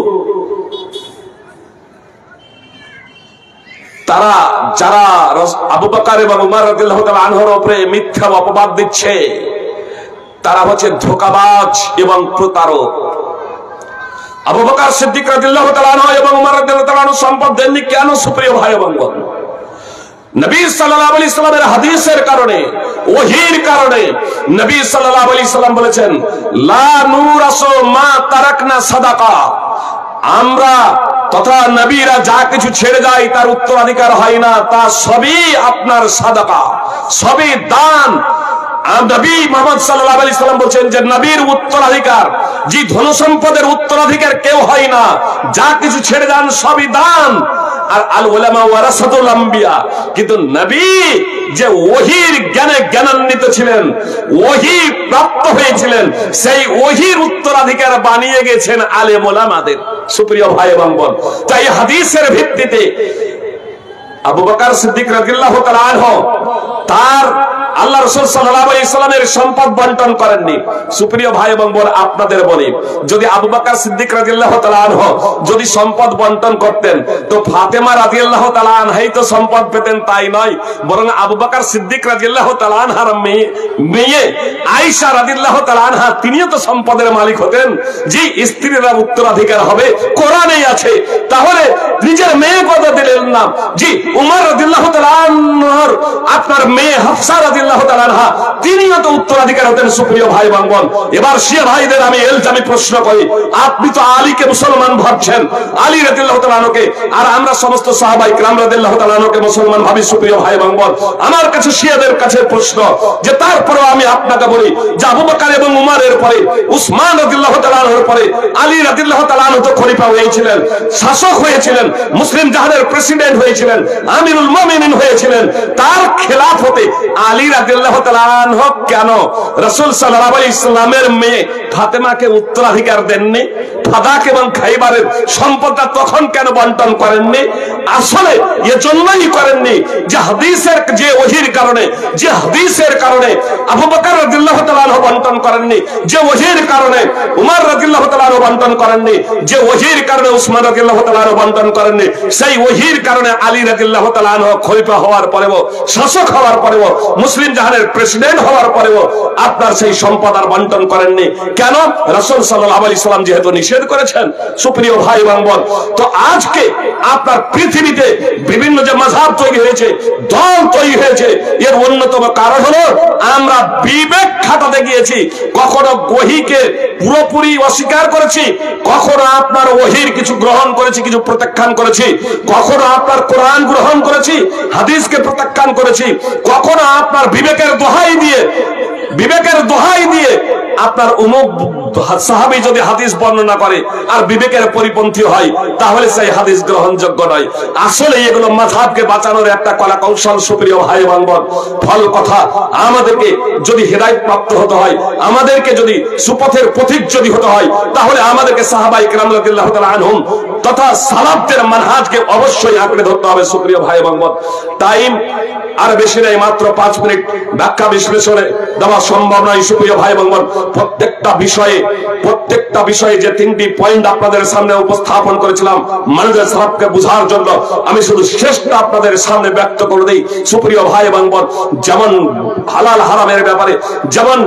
তারা যারা আবু বকর এবং উমর রাদিয়াল্লাহু তাআলা আনহুর উপরে মিথ্যা অপবাদ দিচ্ছে, তারা হচ্ছে ধোঁকাবাজ এবং প্রতারক। আবু বকর সিদ্দিক রাদিয়াল্লাহু তাআলা আনহু এবং উমর রাদিয়াল্লাহু তাআলা আনহু সম্পদ দেননি কেন? সুপ্রিয় ভাই এবং বোন, নবী সাল্লাল্লাহু আলাইহি সাল্লামের হাদিসের কারণে, ওহীর কারণে নবী সাল্লাল্লাহু আলাইহি সাল্লাম বলেছেন, লা নুরাসু মা তারাকনা সাদাকা। আমরা তথা নবীরা যা কিছু ছেড়ে যায় তার উত্তরাধিকার হয় না, তা সবই আপনার সাদাকা, সবই দান। নবী মুহাম্মদ সাল্লাল্লাহু আলাইহি সাল্লাম বলেন যে নবীর উত্তরাধিকার, যে ধন সম্পদের উত্তরাধিকার কেউ হয় না, যা কিছু ছেড়ে যান সবই দান। আর আল উলামা ওয়ারাসাতুল আম্বিয়া, কিন্তু নবী যে ওহীর জ্ঞানে জ্ঞানান্বিত ছিলেন, ওহী প্রাপ্ত হয়েছিলেন, সেই ওহীর উত্তরাধিকার বানিয়ে গেছেন আলেম ওলামাদের। সুপ্রিয় ভাই এবং বোন, তাই হাদিসের ভিত্তিতে আবু বকর সিদ্দিক রাদিয়াল্লাহু তাআলা আনহু তার আল্লাহ রাসূল সাল্লাল্লাহু আলাইহি সাল্লামের সম্পদ বণ্টন করেননি। সুপ্রিয় ভাই এবং বোন, আপনাদের বলি, যদি আবু বকর সিদ্দিক রাদিয়াল্লাহু তাআলা আনহু যদি সম্পদ বণ্টন করতেন, তো ফাতেমা রাদিয়াল্লাহু তাআলা আনহাই তো সম্পদ পেতেন, তাই নয়, বরং আবু বকর সিদ্দিক রাদিয়াল্লাহু তাআলা আনহার মেয়ে আয়েশা রাদিয়াল্লাহু তাআলা আনহা তিনিও তো সম্পদের মালিক হতেন। যে স্ত্রীরা উত্তরাধিকার হবে কোরআনেই আছে, তাহলে নিজের মেয়ে কথা দিলেন না? জি, উমর রাদিয়াল্লাহু তাআলা আনহার আপনার মেয়ে হাফসা রাদিয়াল্লাহু তাআলা আনহা তিনিও তো উত্তরাধিকার হতেন। সুপ্রিয় ভাই এবং বোন, এবার শিয়া ভাইদের আমি এলজামি প্রশ্ন করি, আপনি তো আলীকে মুসলমান ভাবছেন, আলী রাদিয়াল্লাহু তাআলা আনহুকে, আর আমরা সমস্ত সাহাবায়ে কেরাম রাদিয়াল্লাহু তাআলা আনহুকে মুসলমান ভাবি। সুপ্রিয় ভাই এবং বোন, আমার কাছে শিয়াদের কাছে প্রশ্ন, যে তারপরে আমি আপনাকে বলি যে আবু বকর এবং উমরের পরে, উসমান রাদিয়াল্লাহু তাআলা আনহুর পরে আলী রাদিয়াল্লাহু তাআলা আনহু তো খলিফা হয়েছিলেন, শাসক হয়েছিলেন, মুসলিম জাহানের প্রেসিডেন্ট হয়েছিলেন, আমিরুল মুমিনিন হয়েছিলেন। তার খেলাফতে আলী রাদিয়াল্লাহু তাআলা আনহু কেন রাসূল সাল্লাল্লাহু আলাইহি সাল্লামের মেয়ে ফাতেমাকে উত্তরাধিকার দেননি? ফাদাক এবং খাইবারের সম্পদটা তখন কেন বণ্টন করেননি? আসলে এজন্যই করেননি যে হাদিসের যে ওহীর কারণে, যে হাদিসের কারণে আবু বকর রাদিয়াল্লাহু তাআলা আনহু বণ্টন করেননি, যে ওহীর কারণে উমর রাদিয়াল্লাহু তাআলা আনহু বণ্টন করেননি, যে ওহীর কারণে উসমান রাদিয়াল্লাহু তাআলা আনহু বণ্টন করেননি, সেই ওহীর কারণে আলী রাদিয়াল্লাহু তাআলা আনহু খলিফা হওয়ার পরেও, শাসক হওয়ার পরেও, মুসলিম জাহানের প্রেসিডেন্ট হওয়ার পরেও আপনার সেই সম্পদ আর বণ্টন করেননি কেন? রাসূল সাল্লাল্লাহু আলাইহি সাল্লাম যেহেতু নিষেধ করেছেন। সুপ্রিয় ভাই এবং বোন, তো আজকে আপনার পৃথিবীতে বিভিন্ন যে মাযহাব তৈরি হয়েছে, দল তৈরি হয়েছে, এর অন্যতম কারণ হলো আমরা বিবেক খাটাতে গিয়েছি। কখনো ওহীকে পুরোপুরি অস্বীকার করেছি, কখনো আপনার ওহীর কিছু গ্রহণ করেছি, কিছু প্রত্যাখ্যান করেছি, কখনো আপনার কোরআন গ্রহণ করেছি, হাদিসকে প্রত্যাখ্যান করেছি, কখনো আপনার বিবেকের দোহাই দিয়ে আপনার অমুক সাহাবী যদি হাদিস বর্ণনা করে আর বিবেকের পরিপন্থী হয়, তাহলে সেই হাদিস গ্রহণযোগ্য নয়। আসলে এগুলো মাযহাবকে বাঁচানোর একটা কলা কৌশল। সুপ্রিয় ভাই এবং বোন, ফল কথা, আমাদেরকে যদি হেদায়েত প্রাপ্ত হতে হয়, আমাদেরকে যদি সুপথের পথিক যদি হতে হয়, তাহলে আমাদেরকে সাহাবায়ে কেরাম রাদিয়াল্লাহু তাআলা আনহুম তথা সালাফদের মানহাজকে অবশ্যই আঁকড়ে ধরতে হবে। সুপ্রিয় ভাই এবং বোন, টাইম আর বেশি নেই, মাত্র 5 মিনিট ব্যাখ্যা বিশ্লেষণে দেওয়া সম্ভব নয়। সুপ্রিয় ভাই এবং বোন, প্রত্যেকটা বিষয়ে যে 3টি পয়েন্ট আপনাদের সামনে উপস্থাপন করেছিলাম মানুষের সালাফকে বোঝার জন্য, আমি শুধু শেষটা আপনাদের সামনে ব্যক্ত করে দেই। সুপ্রিয় ভাই এবং বোন, যেমন হালাল হারামের ব্যাপারে, যেমন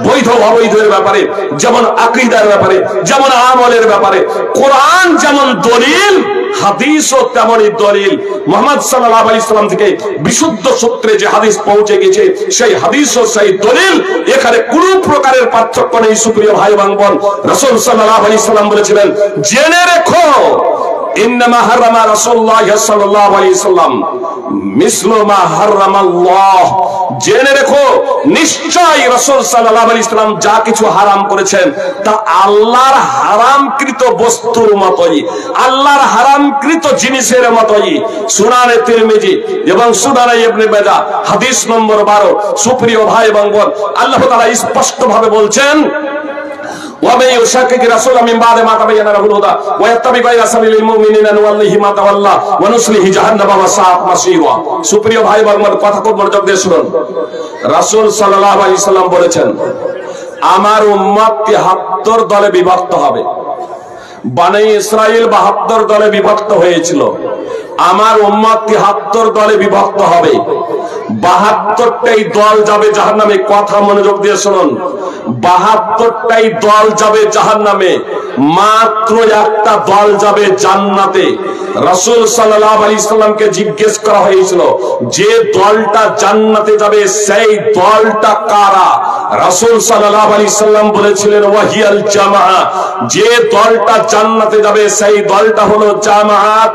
বৈধ অবৈধের ব্যাপারে, যেমন আকীদার ব্যাপারে, যেমন আমলের ব্যাপারে কোরআন যেমন দলিল, হাদিসও তেমনই দলিল। মুহাম্মদ সাল্লাল্লাহু আলাইহি সাল্লাম থেকে বিশুদ্ধ সূত্রে যে হাদিস পৌঁছে গেছে, সেই হাদিসও সেই দলিল, এখানে কোন প্রকারের পার্থক্য নেই। সুপ্রিয় ভাই এবং বোন, রাসূল সাল্লাল্লাহু আলাইহি সাল্লাম বলেছিলেন, জেনে রেখো ইন্নামা হারামা রাসূলুল্লাহ সাল্লাল্লাহু আলাইহি সাল্লাম মিসলু মা হারামাল্লাহ। জেনে রেখো নিশ্চয়ই রাসূল সাল্লাল্লাহু আলাইহি সাল্লাম যা কিছু হারাম করেছেন তা আল্লাহর হারামকৃত বস্তুর মতই, আল্লাহর হারামকৃত জিনিসের মতই। সুনানে তিরমিজি এবং সুনানে ইবনে মাজাহ হাদিস নম্বর 12। সুপ্রিয় ভাই এবং বোন, আল্লাহ তাআলা স্পষ্টভাবে বলছেন, ومن يشاقق الرسول من بعد ما تبين له الهدى ويتبع غير سبيل المؤمنين نوليه ما تولى ونصليه جهنم وساءت مصيرا। সুপ্রিয় ভাই এবং বোন, কথা খুব মনোযোগ দিয়ে শুনুন। রাসূল সাল্লাল্লাহু আলাইহি সাল্লাম বলেছেন, আমার উম্মত ৭৩ দলে বিভক্ত হবে। বনী ইসরাইল 72 দলে বিভক্ত হয়েছিল, আমার উম্মত 73 দলে বিভক্ত হবে। 72টাই দল যাবে জাহান্নামে। কথা মনোযোগ দিয়ে শুনুন, 72টাই দল যাবে জাহান্নামে, মাত্র একটা দল যাবে জান্নাতে। রাসূল সাল্লাল্লাহু আলাইহি সাল্লামকে জিজ্ঞেস করা হয়েছিল যে দলটা জান্নাতে যাবে সেই দলটা কারা? রাসূল সাল্লাল্লাহু আলাইহি সাল্লাম বলেছিলেন ওয়াহিয়াল জামাআত, যে দলটা জান্নাতে যাবে সেই দলটা হলো জামাআত।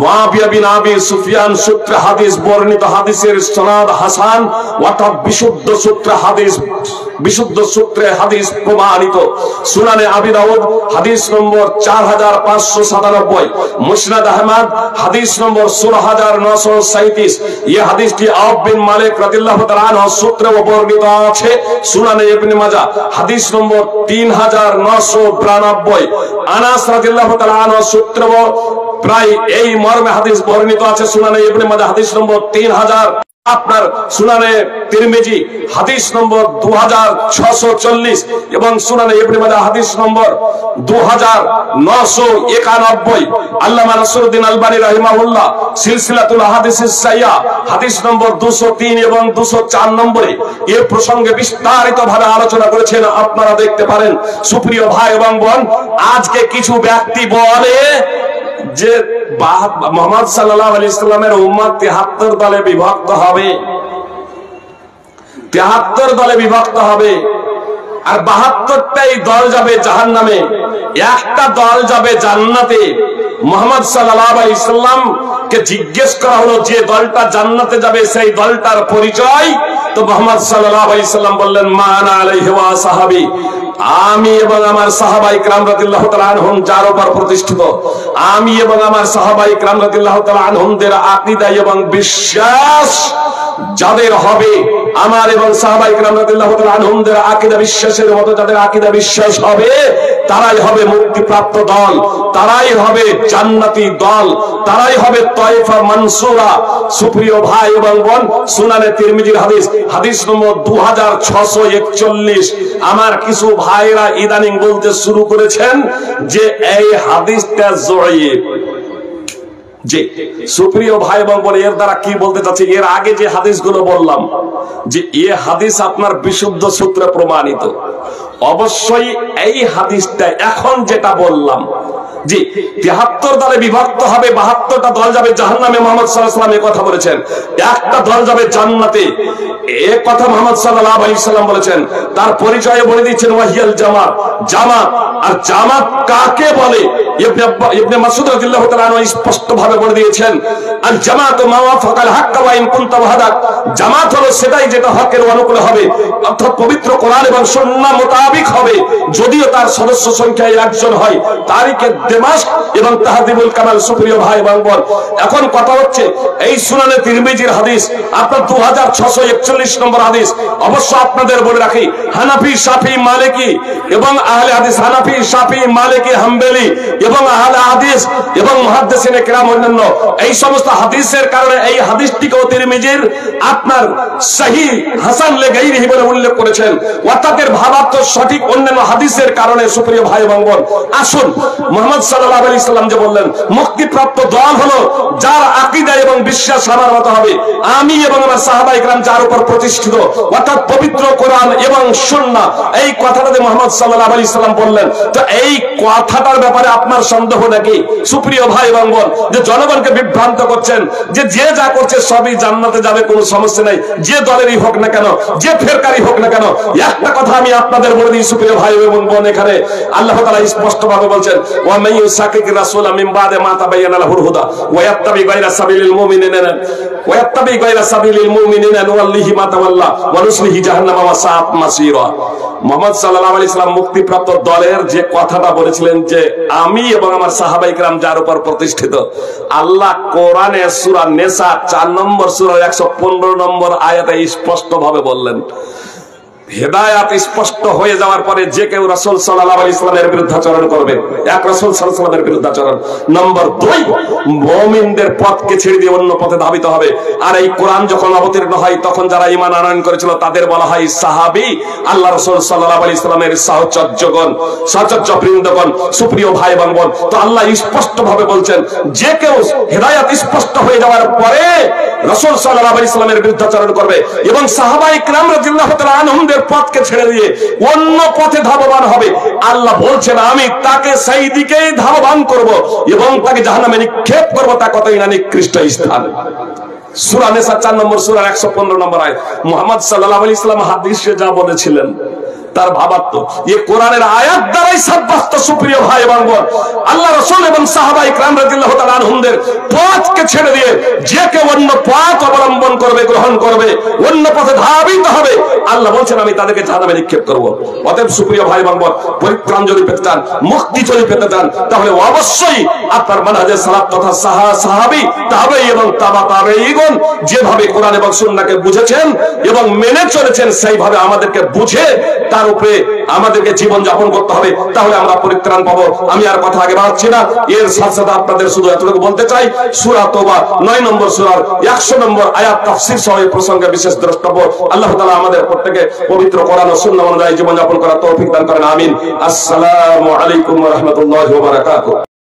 মুআবিয়া বিন আবি সুফিয়ান সূত্রে হাদিস বর্ণিত, হাদিসের সনদ হাসান, অর্থাৎ বিশুদ্ধ সূত্রে হাদিস, বিশুদ্ধ সূত্রে হাদিস প্রমাণিত। সুনানে আবি দাউদ হাদিস নম্বর 4597, মুসনাদ আহমদ হাদিস নম্বর 16937। এই হাদিসটি আওফ বিন মালিক রাদিয়াল্লাহু তাআলা আনহু সূত্রে বর্ণিত আছে। সুনানে ইবনে মাজাহ হাদিস নম্বর 3992, আনাস রাদিয়াল্লাহু তাআলা আনহু সূত্রে প্রায় এই মর্মে হাদিস বর্ণিত আছে। সুনানে ইবনে মাজাহ হাদিস নম্বর 3000, আপনার সুনানে তিরমিজি হাদিস নম্বর 2640 এবং সুনানে ইবনে মাজাহ হাদিস নম্বর 2991। আল্লামা নাসিরউদ্দিন আলবানী রাহিমাহুল্লাহ সিলসিলাতুল আহাদিসিস সাহিহা হাদিস নম্বর 203 এবং 204 নম্বরে এই প্রসঙ্গে বিস্তারিত ভাবে আলোচনা করেছেন, আপনারা দেখতে পারেন। সুপ্রিয় ভাই এবং বোন, আজকে কিছু ব্যক্তি বলে যে মুহাম্মদ সাল্লাল্লাহু আলাইহি সাল্লামের উম্মত 73 দলে বিভক্ত হবে, 73 দলে বিভক্ত হবে, আর 72টাই দল যাবে জাহান্নামে, একটা দল যাবে জান্নাতে। মুহাম্মদ সাল্লাল্লাহু আলাইহি সাল্লাম কে জিজ্ঞেস করা হলো যে দলটা জান্নাতে যাবে সেই দলটার পরিচয়, তো মুহাম্মদ সাল্লাল্লাহু আলাইহি সাল্লাম বললেন মা আনা আলাইহি ওয়া সাহাবী, আমি এবং আমার সাহাবায়ে কেরাম রাদিয়াল্লাহু তাআলা আনহুম যার উপর প্রতিষ্ঠিত, আমি এবং আমার সাহাবায়ে কেরাম রাদিয়াল্লাহু তাআলা আনহুমদের আকীদা এবং বিশ্বাস যাদের হবে, আমার এবং সাহাবায়ে কেরাম রাদিয়াল্লাহু তাআলা আনহুমদের আকীদা বিশ্বাসের মতো যাদের আকীদা বিশ্বাস হবে, তারাই হবে মুক্তিপ্রাপ্ত দল, তারাই হবে জান্নাতি দল, তারাই হবে তায়েফা মানসুরা। সুপ্রিয় ভাই এবং বোন, সুনানে তিরমিজির হাদিস, হাদিস নম্বর 2641। আমার কিছু ভাইরা ইদানিং বলতে শুরু করেছেন যে এই হাদিসটা জয়ীফ। যে সুপ্রিয় ভাই এবং বোন, এর দ্বারা কি বলতে চাচ্ছি, এর আগে যে হাদিসগুলো বললাম যে এই হাদিস আপনার বিশুদ্ধ সূত্রে প্রমাণিত, অবশ্যই এই হাদিসটা এখন যেটা বললাম যে 73 দলে বিভক্ত হবে, 72টা দল যাবে জাহান্নামে, মুহাম্মদ সাল্লাল্লাহু আলাইহি সাল্লাম এই কথা বলেছেন, একটা দল যাবে জান্নাতে, এই কথা মুহাম্মদ সাল্লাল্লাহু আলাইহি সাল্লাম বলেছেন। তার পরিচয় বলে দিচ্ছেন ওয়াহিয়াল জামাত, জামাত। আর জামাত কাকে বলে? ইবনে মাসউদ রাদিয়াল্লাহু তাআলা আনহু স্পষ্ট ভাবে বলে দিয়েছেন, আল জামাতু মা ওয়াফাকাল হক ওয়া ইন কুনতা ওয়াহদাক। জামাত হলো সেটাই যেটা হকের অনুকূলে হবে, অর্থাৎ পবিত্র কোরআন এবং সুন্নাহ মোতাবেক হবে, যদিও তার সদস্য সংখ্যায় একজন হয়। তারিখে দিমাশক এবং তাহদিবুল কামাল। সুপ্রিয় ভাই এবং বোন, এখন কথা হচ্ছে এই সুনানে তিরমিজির হাদিস আপনার 2641 নম্বর হাদিস। অবশ্য আপনাদের বলে রাখি, হানাফি, শাফি, মালিকি এবং আহলে হাদিস, হানাফি, শাফি, মালিকি, হাম্বলি এবং আহলে হাদিস এবং মুহাদ্দিসিনে কেরাম অন্যান্য এই সমস্ত হাদিসের কারণে এই হাদিসটিকে তিরমিজির আপনার সহিহ হাসান লিগাইরিহি বলে উল্লেখ করেছেন, অর্থাৎ এর ভাবার্থ সঠিক অন্যান্য হাদিসের কারণে। সুপ্রিয় ভাই এবং বোন, আসুন মুহাম্মদ সাল্লাল্লাহু আলাইহি সাল্লাম যে বললেন মুক্তিপ্রাপ্ত দল হলো যার আকীদা এবং বিশ্বাস আমার মতো হবে, আমি এবং আমার সাহাবায়ে কেরাম যার উপর প্রতিষ্ঠিত, অর্থাৎ পবিত্র কোরআন এবং সুন্নাহ। এই কথাটাতে মুহাম্মদ সাল্লাল্লাহু আলাইহি সাল্লাম বললেন। তো এই কথাটার ব্যাপারে আপনার সন্দেহ নাকি? সুপ্রিয় ভাই এবং বোন, যে জনগণকে বিভ্রান্ত করছেন যে যে যা করছে সবই জান্নাতে যাবে, কোনো সমস্যা নাই, যে দলেরই হোক না কেন, যে ফেরকারই হোক না কেন। একটা কথা আমি আপনাদের বলে দিই সুপ্রিয় ভাই এবং বোন, এখানে আল্লাহ তাআলা স্পষ্ট ভাবে বলছেন ওয়া মান ইউসাকিক রাসূলা মিন বাদে মা তাবায়্যানা লাহুল হুদা ওয়া ইয়াত্তাবি গায়রা সাবিলিল মুমিনিনা ওয়া ইয়াত্তাবি গায়রা সাবিলিল মুমিনিনা নুওয়াল্লিহি মা তাওয়াল্লা ওয়া নুসলিহি জাহান্নামা ওয়া সাআত মাসীরা। মুহাম্মদ সাল্লাল্লাহু আলাইহি সাল্লাম মুক্তিপ্রাপ্ত দলের যে কথাটা বলেছিলেন যে আমি এবং আমার সাহাবায়ে কেরাম যার উপর প্রতিষ্ঠিত, আল্লাহ কোরআনে সূরা নিসা 4 নম্বর সূরার 115 নম্বর আয়াতে স্পষ্ট ভাবে বললেন হেদায়াত স্পষ্ট হয়ে যাওয়ার পরে যে কেউ রাসূল সাল্লাল্লাহু আলাইহি ওয়াসাল্লামের বিরুদ্ধাচরণ করবে, এক রাসূল সাল্লাল্লাহু আলাইহি ওয়াসাল্লামের বিরুদ্ধাচরণ। নম্বর 2, মুমিনদের পথকে ছেড়ে দিয়ে অন্য পথে ধাবিত হবে। আর এই কোরআন যখন অবতীর্ণ হয় তখন যারা ঈমান আনয়ন করেছিল তাদের বলা হয় সাহাবী। আল্লাহ রাসূল সাল্লাল্লাহু আলাইহি ওয়াসাল্লামের সাহচর্যগণ, সাহচর্যবৃন্দগণ, সুপ্রিয় ভাই এবং বোন, তো আল্লাহ স্পষ্ট ভাবে বলছেন যে কেউ হেদায়াত স্পষ্ট হয়ে যাওয়ার পরে রাসূল সাল্লাল্লাহু আলাইহি ওয়াসাল্লামের বিরুদ্ধাচরণ করবে এবং সাহাবায়ে কিরাম রাদিয়াল্লাহু তাআলা আনহুদের পথকে ছেড়ে দিয়ে অন্য পথে ধাবমান হবে, আল্লাহ বলছেন আমি তাকে সেই দিকেই ধাবমান করব এবং তাকে জাহান্নামে নিক্ষেপ করব। তা কতই না নিকৃষ্ট স্থান। সূরা নিসা 4 নম্বর সূরার 115 নম্বর আয়াত। মুহাম্মদ সাল্লাল্লাহু আলাইহি ওয়াসাল্লাম হাদিসে যা বলেছিলেন তার ভাবার্থ এই কোরআনের আয়াত দ্বারাই সাব্যস্ত। সুপ্রিয় ভাই এবং বোন, আল্লাহ রাসূল এবং সাহাবায়ে কিরাম রাদিয়াল্লাহু তাআলা আনহুদের পথকে ছেড়ে দিয়ে যে কেউ অন্য পথ অবলম্বন করবে, গ্রহণ করবে, অন্য পথে ধাবিত হবে, আল্লাহ বলছেন আমি তাদেরকে জাহান্নামে নিক্ষেপ করব। অতএব সুপ্রিয় ভাই এবং বোন, পরিত্রাণ যদি পেতে চান, মুক্তি যদি পেতে চান, তাহলে অবশ্যই আপনার মানহাজে সালাত তথা সাহাবী, তাবেঈ এবং তাবেঈগণ যেভাবে কোরআন এবং সুন্নাহকে বুঝেছেন এবং মেনে চলেছেন সেইভাবে আমাদেরকে বুঝে তার উপরে আমাদেরকে জীবন যাপন করতে হবে, তাহলে আমরা পরিত্রাণ পাবো। আমি আর কথা আগে বাড়াচ্ছি না, এর সাথে সাথে আপনাদের শুধু এতটুকু বলতে চাই, সূরা তওবা 9 নম্বর সূরার 100 নম্বর আয়াত তাফসীর সহ এই প্রসঙ্গে বিশেষ দ্রষ্টব্য। আল্লাহ তাআলা আমাদের প্রত্যেককে পবিত্র কোরআন ও সুন্নাহ অনুযায়ী জীবন যাপন করার তৌফিক দান করেন। আমিন। আসসালামু আলাইকুম ওয়া রাহমাতুল্লাহি ওয়া বারাকাতুহু।